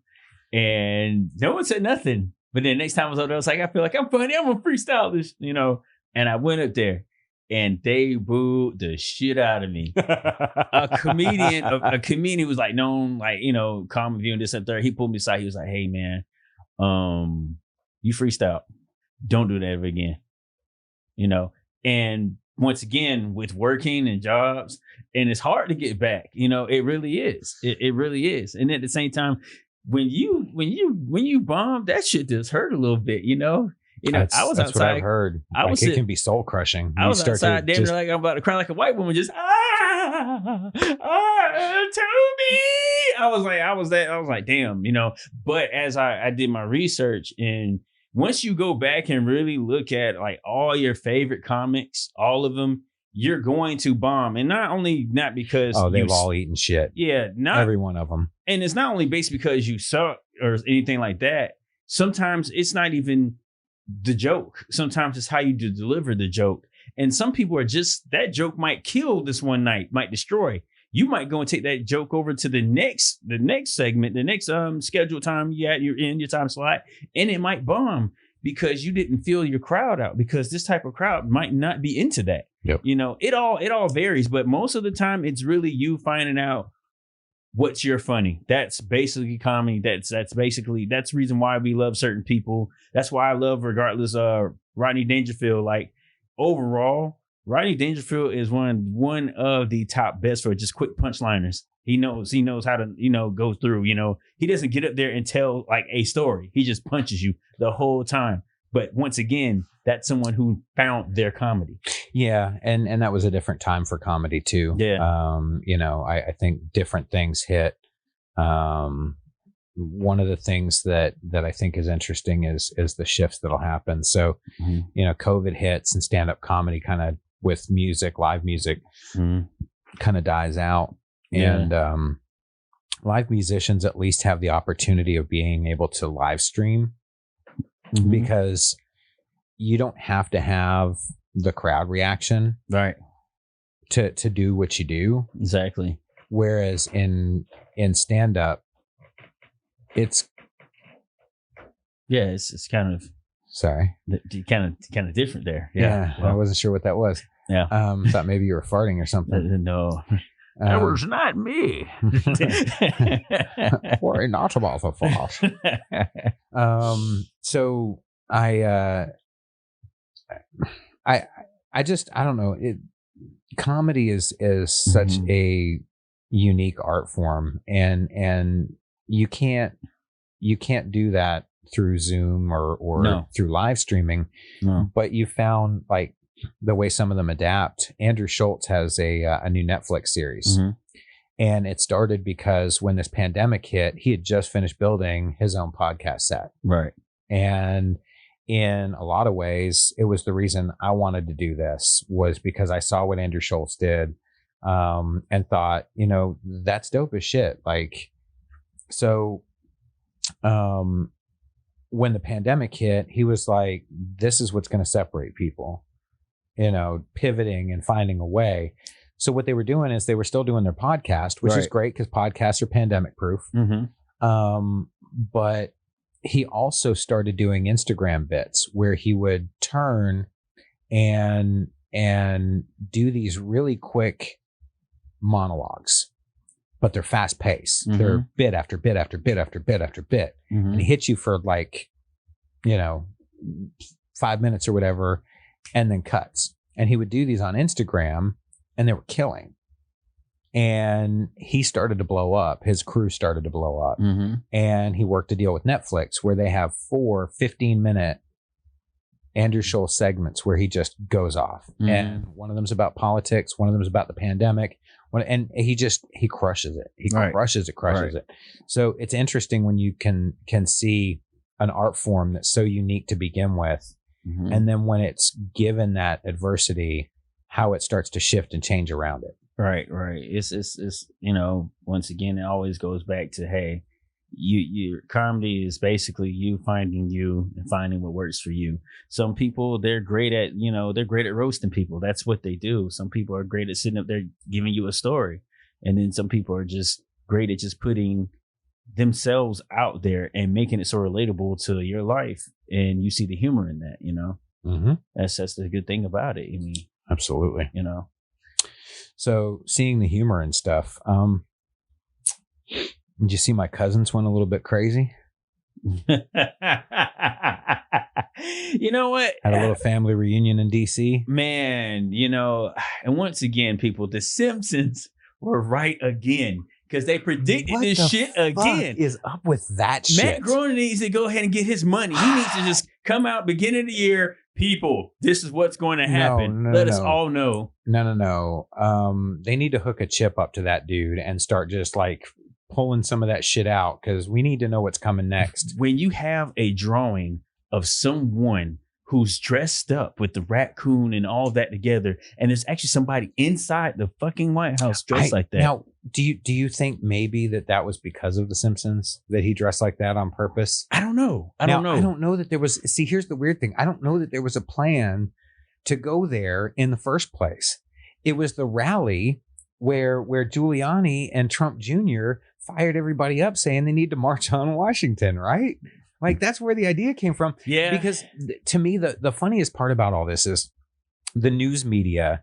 and no one said nothing. But then next time I was up there, I was like, I feel like I'm funny. I'm gonna freestyle this, you know. And I went up there, and they booed the shit out of me. A comedian was like known, like, you know, comedy view and this and third. He pulled me aside. He was like, "Hey man, you freestyle. Don't do that ever again." You know. And once again, with working and jobs, and it's hard to get back. You know, it really is. It really is. And at the same time, when you bomb, that shit just hurt a little bit, you know. I was outside. What I've heard. It can be soul crushing. I was outside, damn near like I'm about to cry like a white woman. Just to me. I was like, damn, you know. But as I did my research, and once you go back and really look at like all your favorite comics, all of them, you're going to bomb. And not because they've all eaten shit. Yeah, not every one of them. And it's not only based because you suck or anything like that. Sometimes it's not even the joke. Sometimes it's how you deliver the joke. And some people are just, that joke might kill this one night, might destroy. You might go and take that joke over to the next segment, the next scheduled time you're in your time slot, and it might bomb because you didn't feel your crowd out, because this type of crowd might not be into that. Yep. You know, it all varies, but most of the time it's really you finding out what's your funny. That's basically comedy. That's the reason why we love certain people. That's why I love, regardless, Rodney Dangerfield. Like, overall, Rodney Dangerfield is one of the top best for just quick punchliners. He knows how to, you know, go through, you know. He doesn't get up there and tell like a story. He just punches you the whole time. But once again, that's someone who found their comedy. Yeah, and that was a different time for comedy too. Yeah. You know, I think different things hit. One of the things that I think is interesting is the shifts that'll happen. So, you know, COVID hits and stand-up comedy kind of with music, live music, kind of dies out. Yeah. And live musicians at least have the opportunity of being able to live stream, because you don't have to have the crowd reaction, right, to do what you do. Exactly. Whereas in stand up, it's kind of kind of different there. Yeah. Well, I wasn't sure what that was. Yeah. Thought maybe you were farting or something. No. That was not me. Worry not about the fart. So I don't know. Comedy is such a unique art form, and you can't do that through Zoom or through live streaming. No. But you found, like, the way some of them adapt. Andrew Schultz has a new Netflix series, and it started because when this pandemic hit, he had just finished building his own podcast set. Right. And in a lot of ways, it was the reason I wanted to do this, was because I saw what Andrew Schultz did, and thought, you know, that's dope as shit. Like, so, when the pandemic hit, he was like, this is what's going to separate people, you know, pivoting and finding a way. So what they were doing is they were still doing their podcast, which is great because podcasts are pandemic proof. But he also started doing Instagram bits where he would turn and do these really quick monologues, but they're fast paced. Mm-hmm. They're bit after bit after bit after bit after bit. Mm-hmm. And he hits you for like, 5 minutes or whatever, and then cuts. And he would do these on Instagram, and they were killing. And he started to blow up. His crew started to blow up. Mm-hmm. And he worked a deal with Netflix where they have 4 15-minute Andrew Schulz segments where he just goes off. Mm-hmm. And one of them's about politics. One of them's about the pandemic. And he crushes it. He crushes it. So it's interesting when you can see an art form that's so unique to begin with. Mm-hmm. And then when it's given that adversity, how it starts to shift and change around it. Right. It's once again, it always goes back to, hey, your comedy is basically you finding you and finding what works for you. Some people, they're great at roasting people. That's what they do. Some people are great at sitting up there giving you a story. And then some people are just great at just putting themselves out there and making it so relatable to your life. And you see the humor in that, mm-hmm. That's the good thing about it. I mean, absolutely. So seeing the humor and stuff, did you see my cousins went a little bit crazy? You know what? Had a little family reunion in DC. Man, and once again, people, the Simpsons were right again. Because they predicted this shit again. What is up with that shit? Matt Groening needs to go ahead and get his money. He needs to just come out beginning of the year. People, this is what's going to happen. Let us all know. No. They need to hook a chip up to that dude and start just like pulling some of that shit out because we need to know what's coming next. When you have a drawing of someone who's dressed up with the raccoon and all that together, and there's actually somebody inside the fucking White House dressed like that. Now, do you think maybe that was because of The Simpsons that he dressed like that on purpose? I don't know. I don't know that there was. See, here's the weird thing. I don't know that there was a plan to go there in the first place. It was the rally where Giuliani and Trump Jr. fired everybody up saying they need to march on Washington, right? Like, that's where the idea came from. Yeah. Because to me, the funniest part about all this is the news media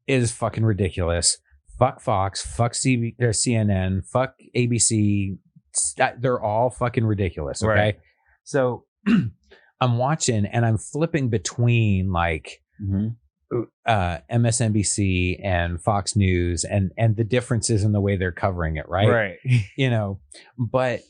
is fucking ridiculous. Fuck Fox, fuck CNN, fuck ABC. They're all fucking ridiculous. Okay. Right. So I'm watching and I'm flipping between like MSNBC and Fox News and the differences in the way they're covering it. Right. But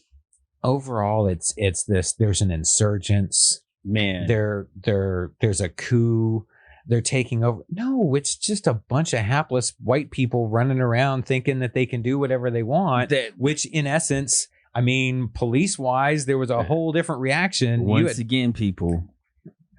overall, it's this. There's an insurgence, man. There's a coup. They're taking over. No, it's just a bunch of hapless white people running around thinking that they can do whatever they want. Which, in essence, I mean, police-wise, there was a whole different reaction. Once again, people,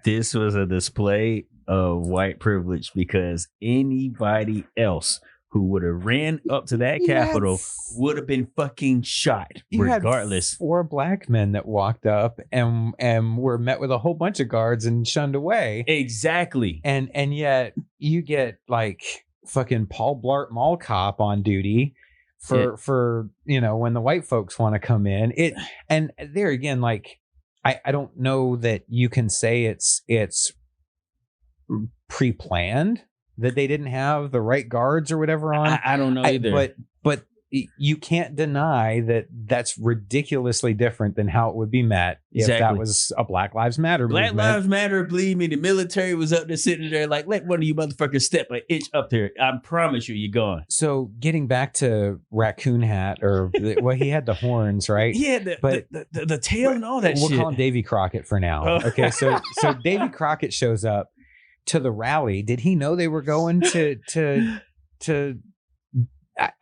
this was a display of white privilege because anybody else who would have ran up to that Capitol would have been fucking shot regardless. Had 4 black men that walked up and were met with a whole bunch of guards and shunned away. Exactly. And yet you get like fucking Paul Blart Mall Cop on duty for when the white folks want to come in. And there again, like I don't know that you can say it's pre-planned. That they didn't have the right guards or whatever on. I don't know either. But you can't deny that that's ridiculously different than how it would be met if that was a Black Lives Matter movement. Black Lives Matter, believe me, the military was up there sitting there like, let one of you motherfuckers step an inch up there. I promise you're gone. So getting back to Raccoon Hat, he had the horns, right? Yeah, the tail and all that shit. We'll call him Davy Crockett for now. Oh. Okay, so Davy Crockett shows up to the rally. Did he know they were going to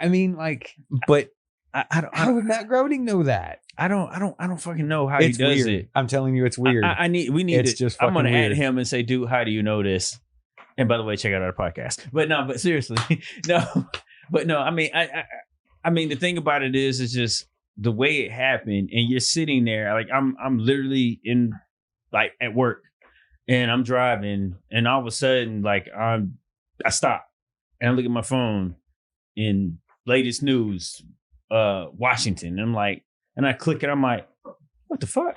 I mean, like, but how would Matt Groening know that? I don't fucking know how he does weird. it. I'm telling you, it's weird. We need to. I'm gonna add him and say, dude, how do you know this? And by the way, check out our podcast. But seriously, no. I mean, I mean, the thing about it is it's the way it happened, and you're sitting there like I'm literally in like at work. And I'm driving, and all of a sudden, like I stop, and I look at my phone, in latest news, Washington. And I'm like, and I click it. I'm like, what the fuck?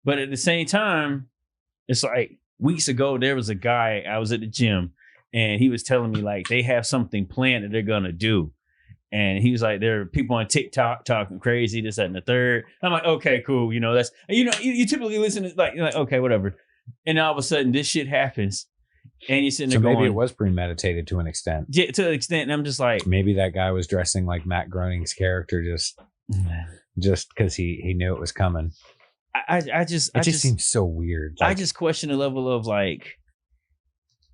But at the same time, it's like weeks ago, there was a guy, I was at the gym, and he was telling me like they have something planned that they're gonna do. And he was like, there are people on TikTok talking crazy, this, that, and the third. I'm like, okay, cool. You know, that's, you typically listen to like, okay, whatever. And all of a sudden this shit happens. And you're sitting there going, maybe it was premeditated to an extent. Yeah, to an extent. And I'm just like, maybe that guy was dressing like Matt Groening's character just because he knew it was coming. It just seems so weird. Like, I just question the level of like,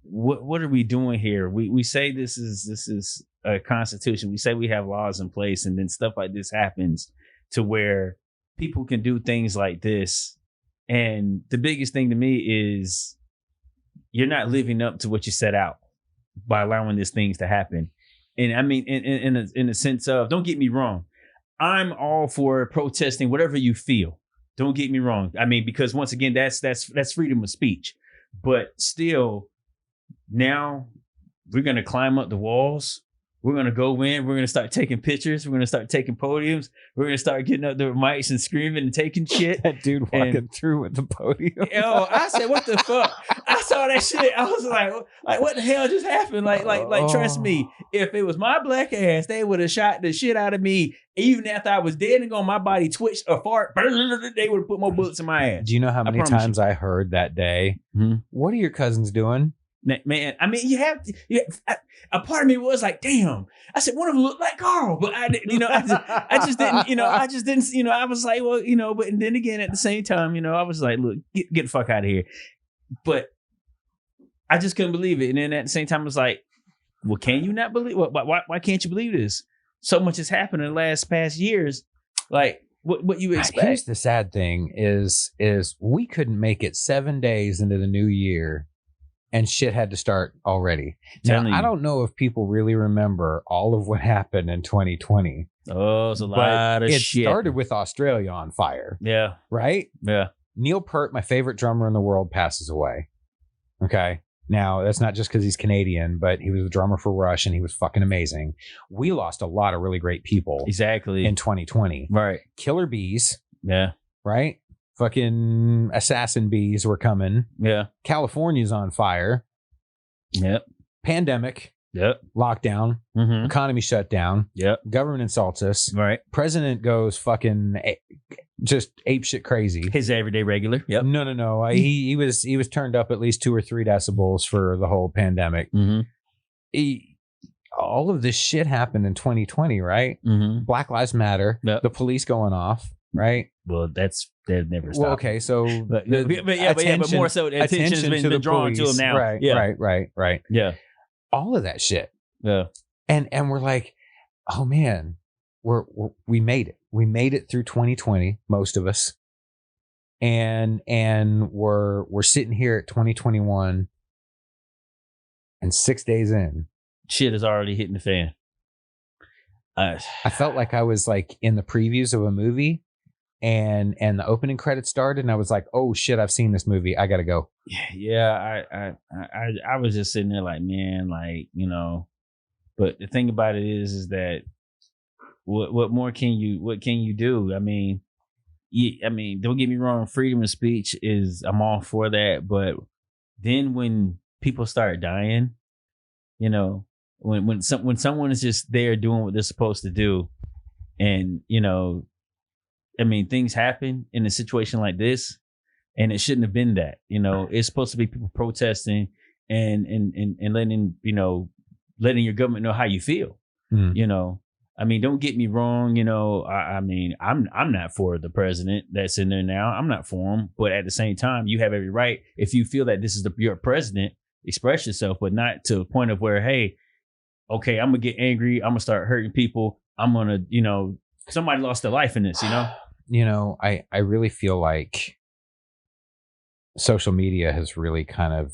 what are we doing here? We say this is a constitution. We say we have laws in place, and then stuff like this happens to where people can do things like this. And the biggest thing to me is you're not living up to what you set out by allowing these things to happen. And I mean, in a sense of, don't get me wrong, I'm all for protesting whatever you feel. Don't get me wrong. I mean, because once again, that's freedom of speech. But still, now we're going to climb up the walls. We're going to go in. We're going to start taking pictures. We're going to start taking podiums. We're going to start getting up the mics and screaming and taking shit. That dude walking through with the podium. Yo, I said, what the fuck? I saw that shit. I was like, what the hell just happened? Like, trust me, if it was my black ass, they would have shot the shit out of me. Even after I was dead and gone, my body twitched or fart, they would have put more bullets in my ass. Do you know how many times I heard that day? Mm-hmm. What are your cousins doing? Man, I mean, a part of me was like, damn. I said, one of them looked like Karl, but I just didn't, I was like, well, but then again, at the same time, I was like, look, get the fuck out of here. But I just couldn't believe it. And then at the same time, I was like, well, can you not believe? Why can't you believe this? So much has happened in the past years. Like, what you expect? Here's the sad thing is we couldn't make it 7 days into the new year. And shit had to start already. Now, I don't know if people really remember all of what happened in 2020. Oh, it's a lot of shit. It started with Australia on fire. Yeah. Right? Yeah. Neil Peart, my favorite drummer in the world, passes away. Okay. Now, that's not just because he's Canadian, but he was a drummer for Rush and he was fucking amazing. We lost a lot of really great people. Exactly. In 2020. Right. Killer bees. Yeah. Right? Fucking assassin bees were coming. Yeah. California's on fire. Yep. Pandemic. Yep. Lockdown. Mm-hmm. Economy shut down. Yep. Government insults us. Right. President goes fucking just ape shit crazy. His everyday regular. Yep. No. He was turned up at least 2 or 3 decibels for the whole pandemic. Mm-hmm. All of this shit happened in 2020, right? Mm-hmm. Black Lives Matter. Yep. The police going off. Right. Well, they've never stopped. Well, okay, so but more so the attention has been drawn to them now. Right. Yeah. Right. Yeah. All of that shit. Yeah. And we're like, oh man, we made it. We made it through 2020, most of us. And we're sitting here at 2021, and 6 days in, shit is already hitting the fan. I felt like I was like in the previews of a movie. And the opening credits started, and I was like, "Oh shit, I've seen this movie. I gotta go." Yeah, I was just sitting there like, man, like But the thing about it is that what more can you do? I mean, don't get me wrong, freedom of speech I'm all for that. But then when people start dying, when someone is just there doing what they're supposed to do, and things happen in a situation like this, and it shouldn't have been that. It's supposed to be people protesting and letting your government know how you feel. Don't get me wrong. I'm not for the president that's in there now. I'm not for him. But at the same time, you have every right. If you feel that this is your president, express yourself, but not to a point of where, hey, okay, I'm gonna get angry. I'm gonna start hurting people. I'm gonna, somebody lost their life in this. I really feel like social media has really kind of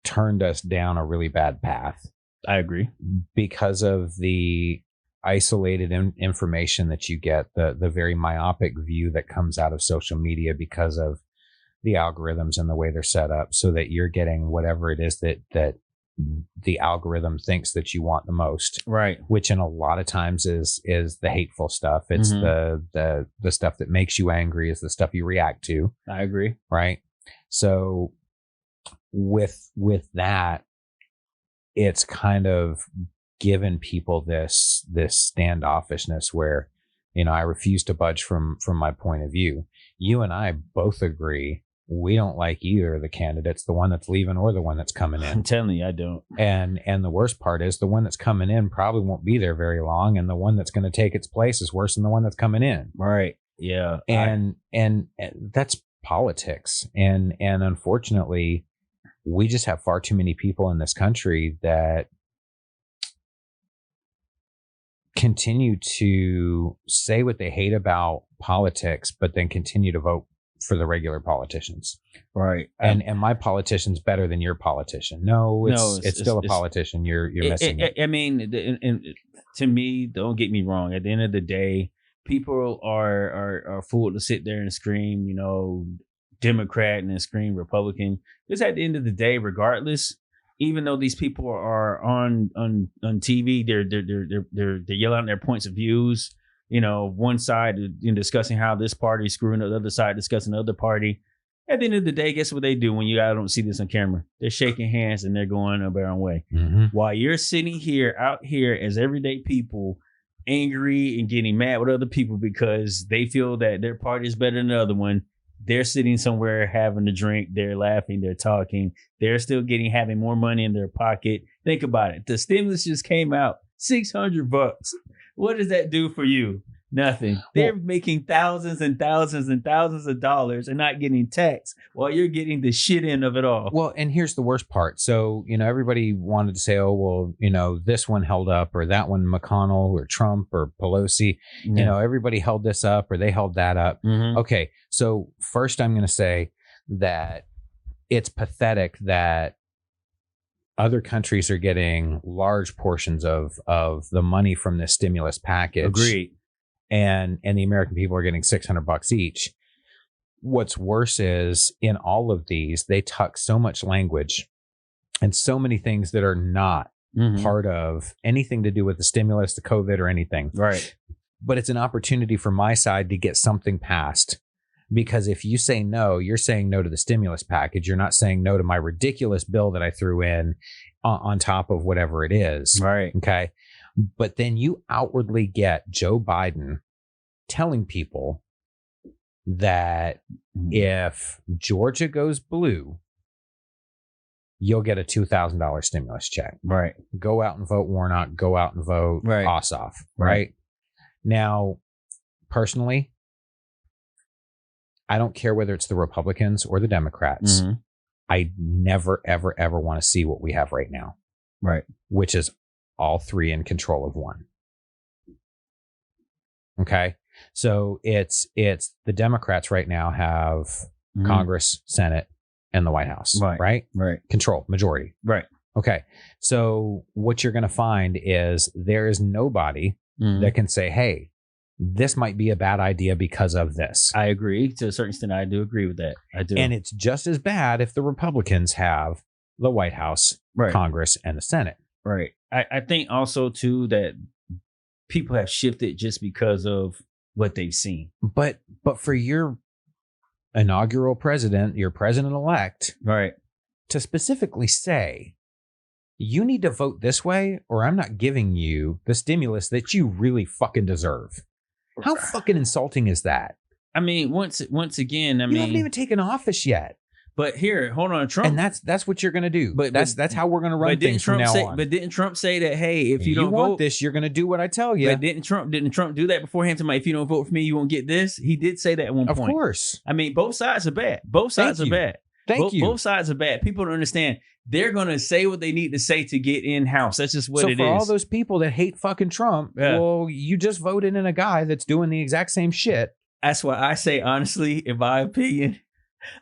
turned us down a really bad path. I agree. Because of the isolated information that you get, the very myopic view that comes out of social media because of the algorithms and the way they're set up, so that you're getting whatever it is that the algorithm thinks that you want the most, right? Which in a lot of times is the hateful stuff. It's the stuff that makes you angry, is the stuff you react to. I agree. Right. So with that, it's kind of given people this standoffishness where, I refuse to budge from my point of view. You and I both agree we don't like either of the candidates, the one that's leaving or the one that's coming in. I'm telling you, I don't. And the worst part is the one that's coming in probably won't be there very long, and the one that's going to take its place is worse than the one that's coming in. Right. Yeah. And that's politics. And unfortunately, we just have far too many people in this country that continue to say what they hate about politics, but then continue to vote for the regular politicians. Right. And my politician's better than your politician. No, it's still a politician. You're missing it. I mean, to me, don't get me wrong. At the end of the day, people are fooled to sit there and scream, Democrat and then scream Republican. Because at the end of the day, regardless, even though these people are on TV, they're yelling out their points of views. One side discussing how this party is screwing up, the other side discussing the other party. At the end of the day, guess what they do when you guys don't see this on camera? They're shaking hands and they're going their own way. Mm-hmm. While you're sitting out here as everyday people, angry and getting mad with other people because they feel that their party is better than the other one. They're sitting somewhere having a drink. They're laughing. They're talking. They're still having more money in their pocket. Think about it. The stimulus just came out, $600. What does that do for you? Nothing. They're making thousands and thousands and thousands of dollars and not getting taxed while you're getting the shit end of it all. Well, and here's the worst part. So, everybody wanted to say, oh, well, this one held up or that one, McConnell or Trump or Pelosi, everybody held this up or they held that up. Mm-hmm. Okay. So first I'm going to say that it's pathetic that other countries are getting large portions of the money from this stimulus package. Agreed. And the American people are getting $600 each. What's worse is in all of these, they tuck so much language and so many things that are not part of anything to do with the stimulus, the COVID or anything. Right. But it's an opportunity for my side to get something passed. Because if you say no, you're saying no to the stimulus package. You're not saying no to my ridiculous bill that I threw in on top of whatever it is. Right. Okay. But then you outwardly get Joe Biden telling people that if Georgia goes blue, you'll get a $2,000 stimulus check. Right. Go out and vote Warnock. Go out and vote Ossoff. Right. Now, personally, I don't care whether it's the Republicans or the Democrats. Mm-hmm. I never, ever, ever want to see what we have right now. Right. Which is all three in control of one. Okay. So it's the Democrats right now have Congress, Senate, and the White House. Right. Control, majority. Right. Okay. So what you're going to find is there is nobody that can say, hey, this might be a bad idea because of this. I agree. To a certain extent, I do agree with that. I do. And it's just as bad if the Republicans have the White House, Congress, and the Senate. Right. I think also, too, that people have shifted just because of what they've seen. But for your inaugural president, your president-elect, to specifically say, you need to vote this way or I'm not giving you the stimulus that you really fucking deserve. How fucking insulting is that? I mean, once again, you haven't even taken office yet. But here, hold on, Trump, and that's what you're going to do. But that's how we're going to run things from now on. But didn't Trump say that? Hey, if you don't want vote, this, you're going to do what I tell you. But didn't Trump do that beforehand? To if you don't vote for me, you won't get this. He did say that at one point. Of course. I mean, both sides are bad. Both sides are bad. Thank you. Both sides are bad. People don't understand. They're going to say what they need to say to get in house. That's just what it is. So for all those people that hate fucking Trump, well, you just voted in a guy that's doing the exact same shit. That's why I say, honestly, in my opinion,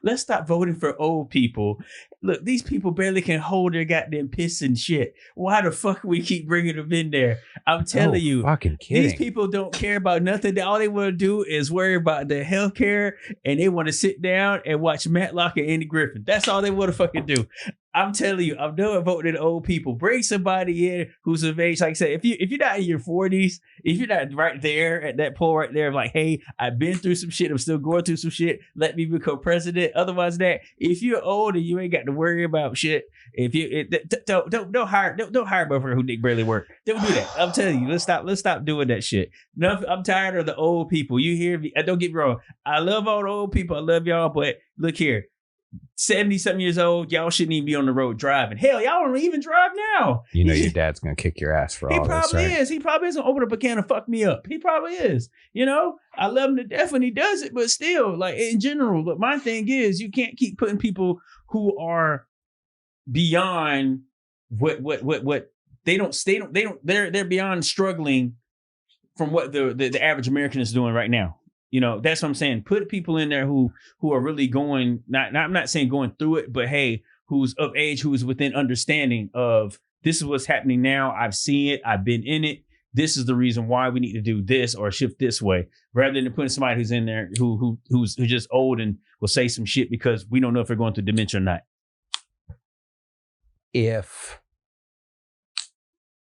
let's stop voting for old people. Look, these people barely can hold their goddamn piss and shit. Why the fuck we keep bringing them in there? I'm telling you, fucking kidding. These people don't care about nothing. All they want to do is worry about their health care, and they want to sit down and watch Matlock and Andy Griffin. That's all they want to fucking do. I'm telling you, I'm done voting the old people. Bring somebody in who's of age. Like I said, if you're not in your 40s, if you're not right there at that point right there, like, hey, I've been through some shit, I'm still going through some shit, let me become president. Otherwise, that if you're old and you ain't got to worry about shit, if you don't hire a motherfucker who dick barely work. Don't do that. I'm telling you, let's stop doing that shit. I'm tired of the old people. You hear me? Don't get me wrong. I love all the old people. I love y'all, but look here. 70-something years old, y'all shouldn't even be on the road driving. Hell, y'all don't even drive now. You know your dad's gonna kick your ass for all this, right? He probably is. He probably is gonna open up a can and fuck me up. He probably is. You know, I love him to death when he does it, but still, like in general. But my thing is, you can't keep putting people who are beyond what they're beyond struggling from what the average American is doing right now. You know, that's what I'm saying. Put people in there who are really going, I'm not saying going through it, but hey, who's of age, who's within understanding of this is what's happening now. I've seen it. I've been in it. This is the reason why we need to do this or shift this way, rather than putting somebody who's in there who's just old and will say some shit because we don't know if they're going through dementia or not. If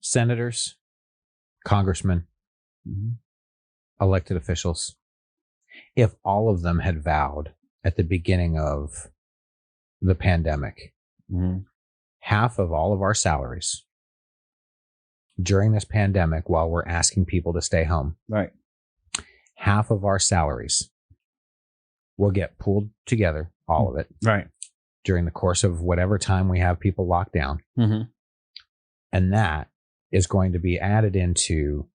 senators, congressmen, elected officials, if all of them had vowed at the beginning of the pandemic, half of all of our salaries during this pandemic, while we're asking people to stay home, right, half of our salaries will get pulled together, all of it, right, during the course of whatever time we have people locked down. And that is going to be added into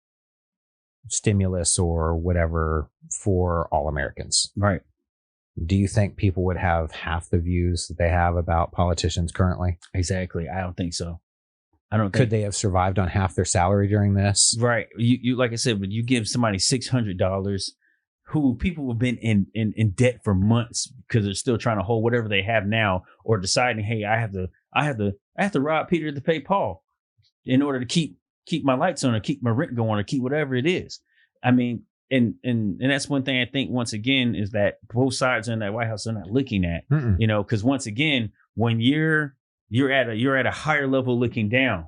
stimulus or whatever for all Americans. Right. Do you think people would have half the views that they have about politicians currently? Exactly. I don't think so. Could they have survived on half their salary during this? Right. You like I said, but you give somebody $600 who people have been in debt for months because they're still trying to hold whatever they have now, or deciding, hey, I have to rob Peter to pay Paul in order to keep my lights on or keep my rent going or keep whatever it is. I mean, and that's one thing I think once again is that both sides in that White House are not looking at, you know, because once again, when you're at a higher level looking down,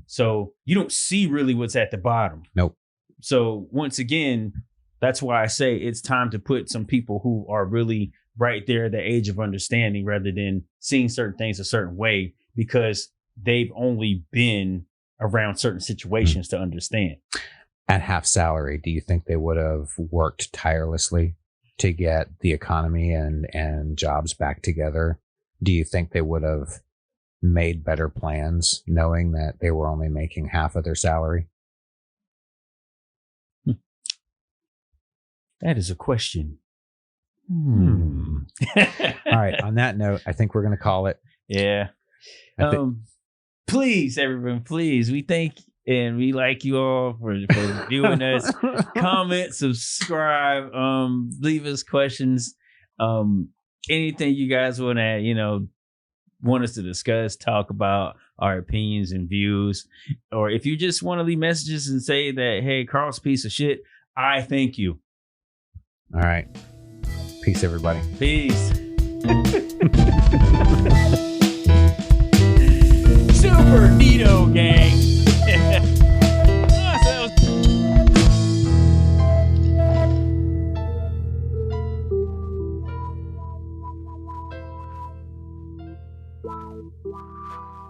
so you don't see really what's at the bottom. Nope. So once again, that's why I say it's time to put some people who are really right there at the age of understanding rather than seeing certain things a certain way because they've only been around certain situations to understand. At half salary, do you think they would have worked tirelessly to get the economy and jobs back together? Do you think they would have made better plans knowing that they were only making half of their salary? That is a question. All right. On that note, I think we're going to call it. Yeah. Please, everyone, please. We thank and we like you all for viewing us. Comment, subscribe, leave us questions. Anything you guys want to, want us to discuss, talk about our opinions and views. Or if you just want to leave messages and say that, hey, Karl's a piece of shit, I thank you. All right. Peace, everybody. Peace. Super Neato gang. Wow.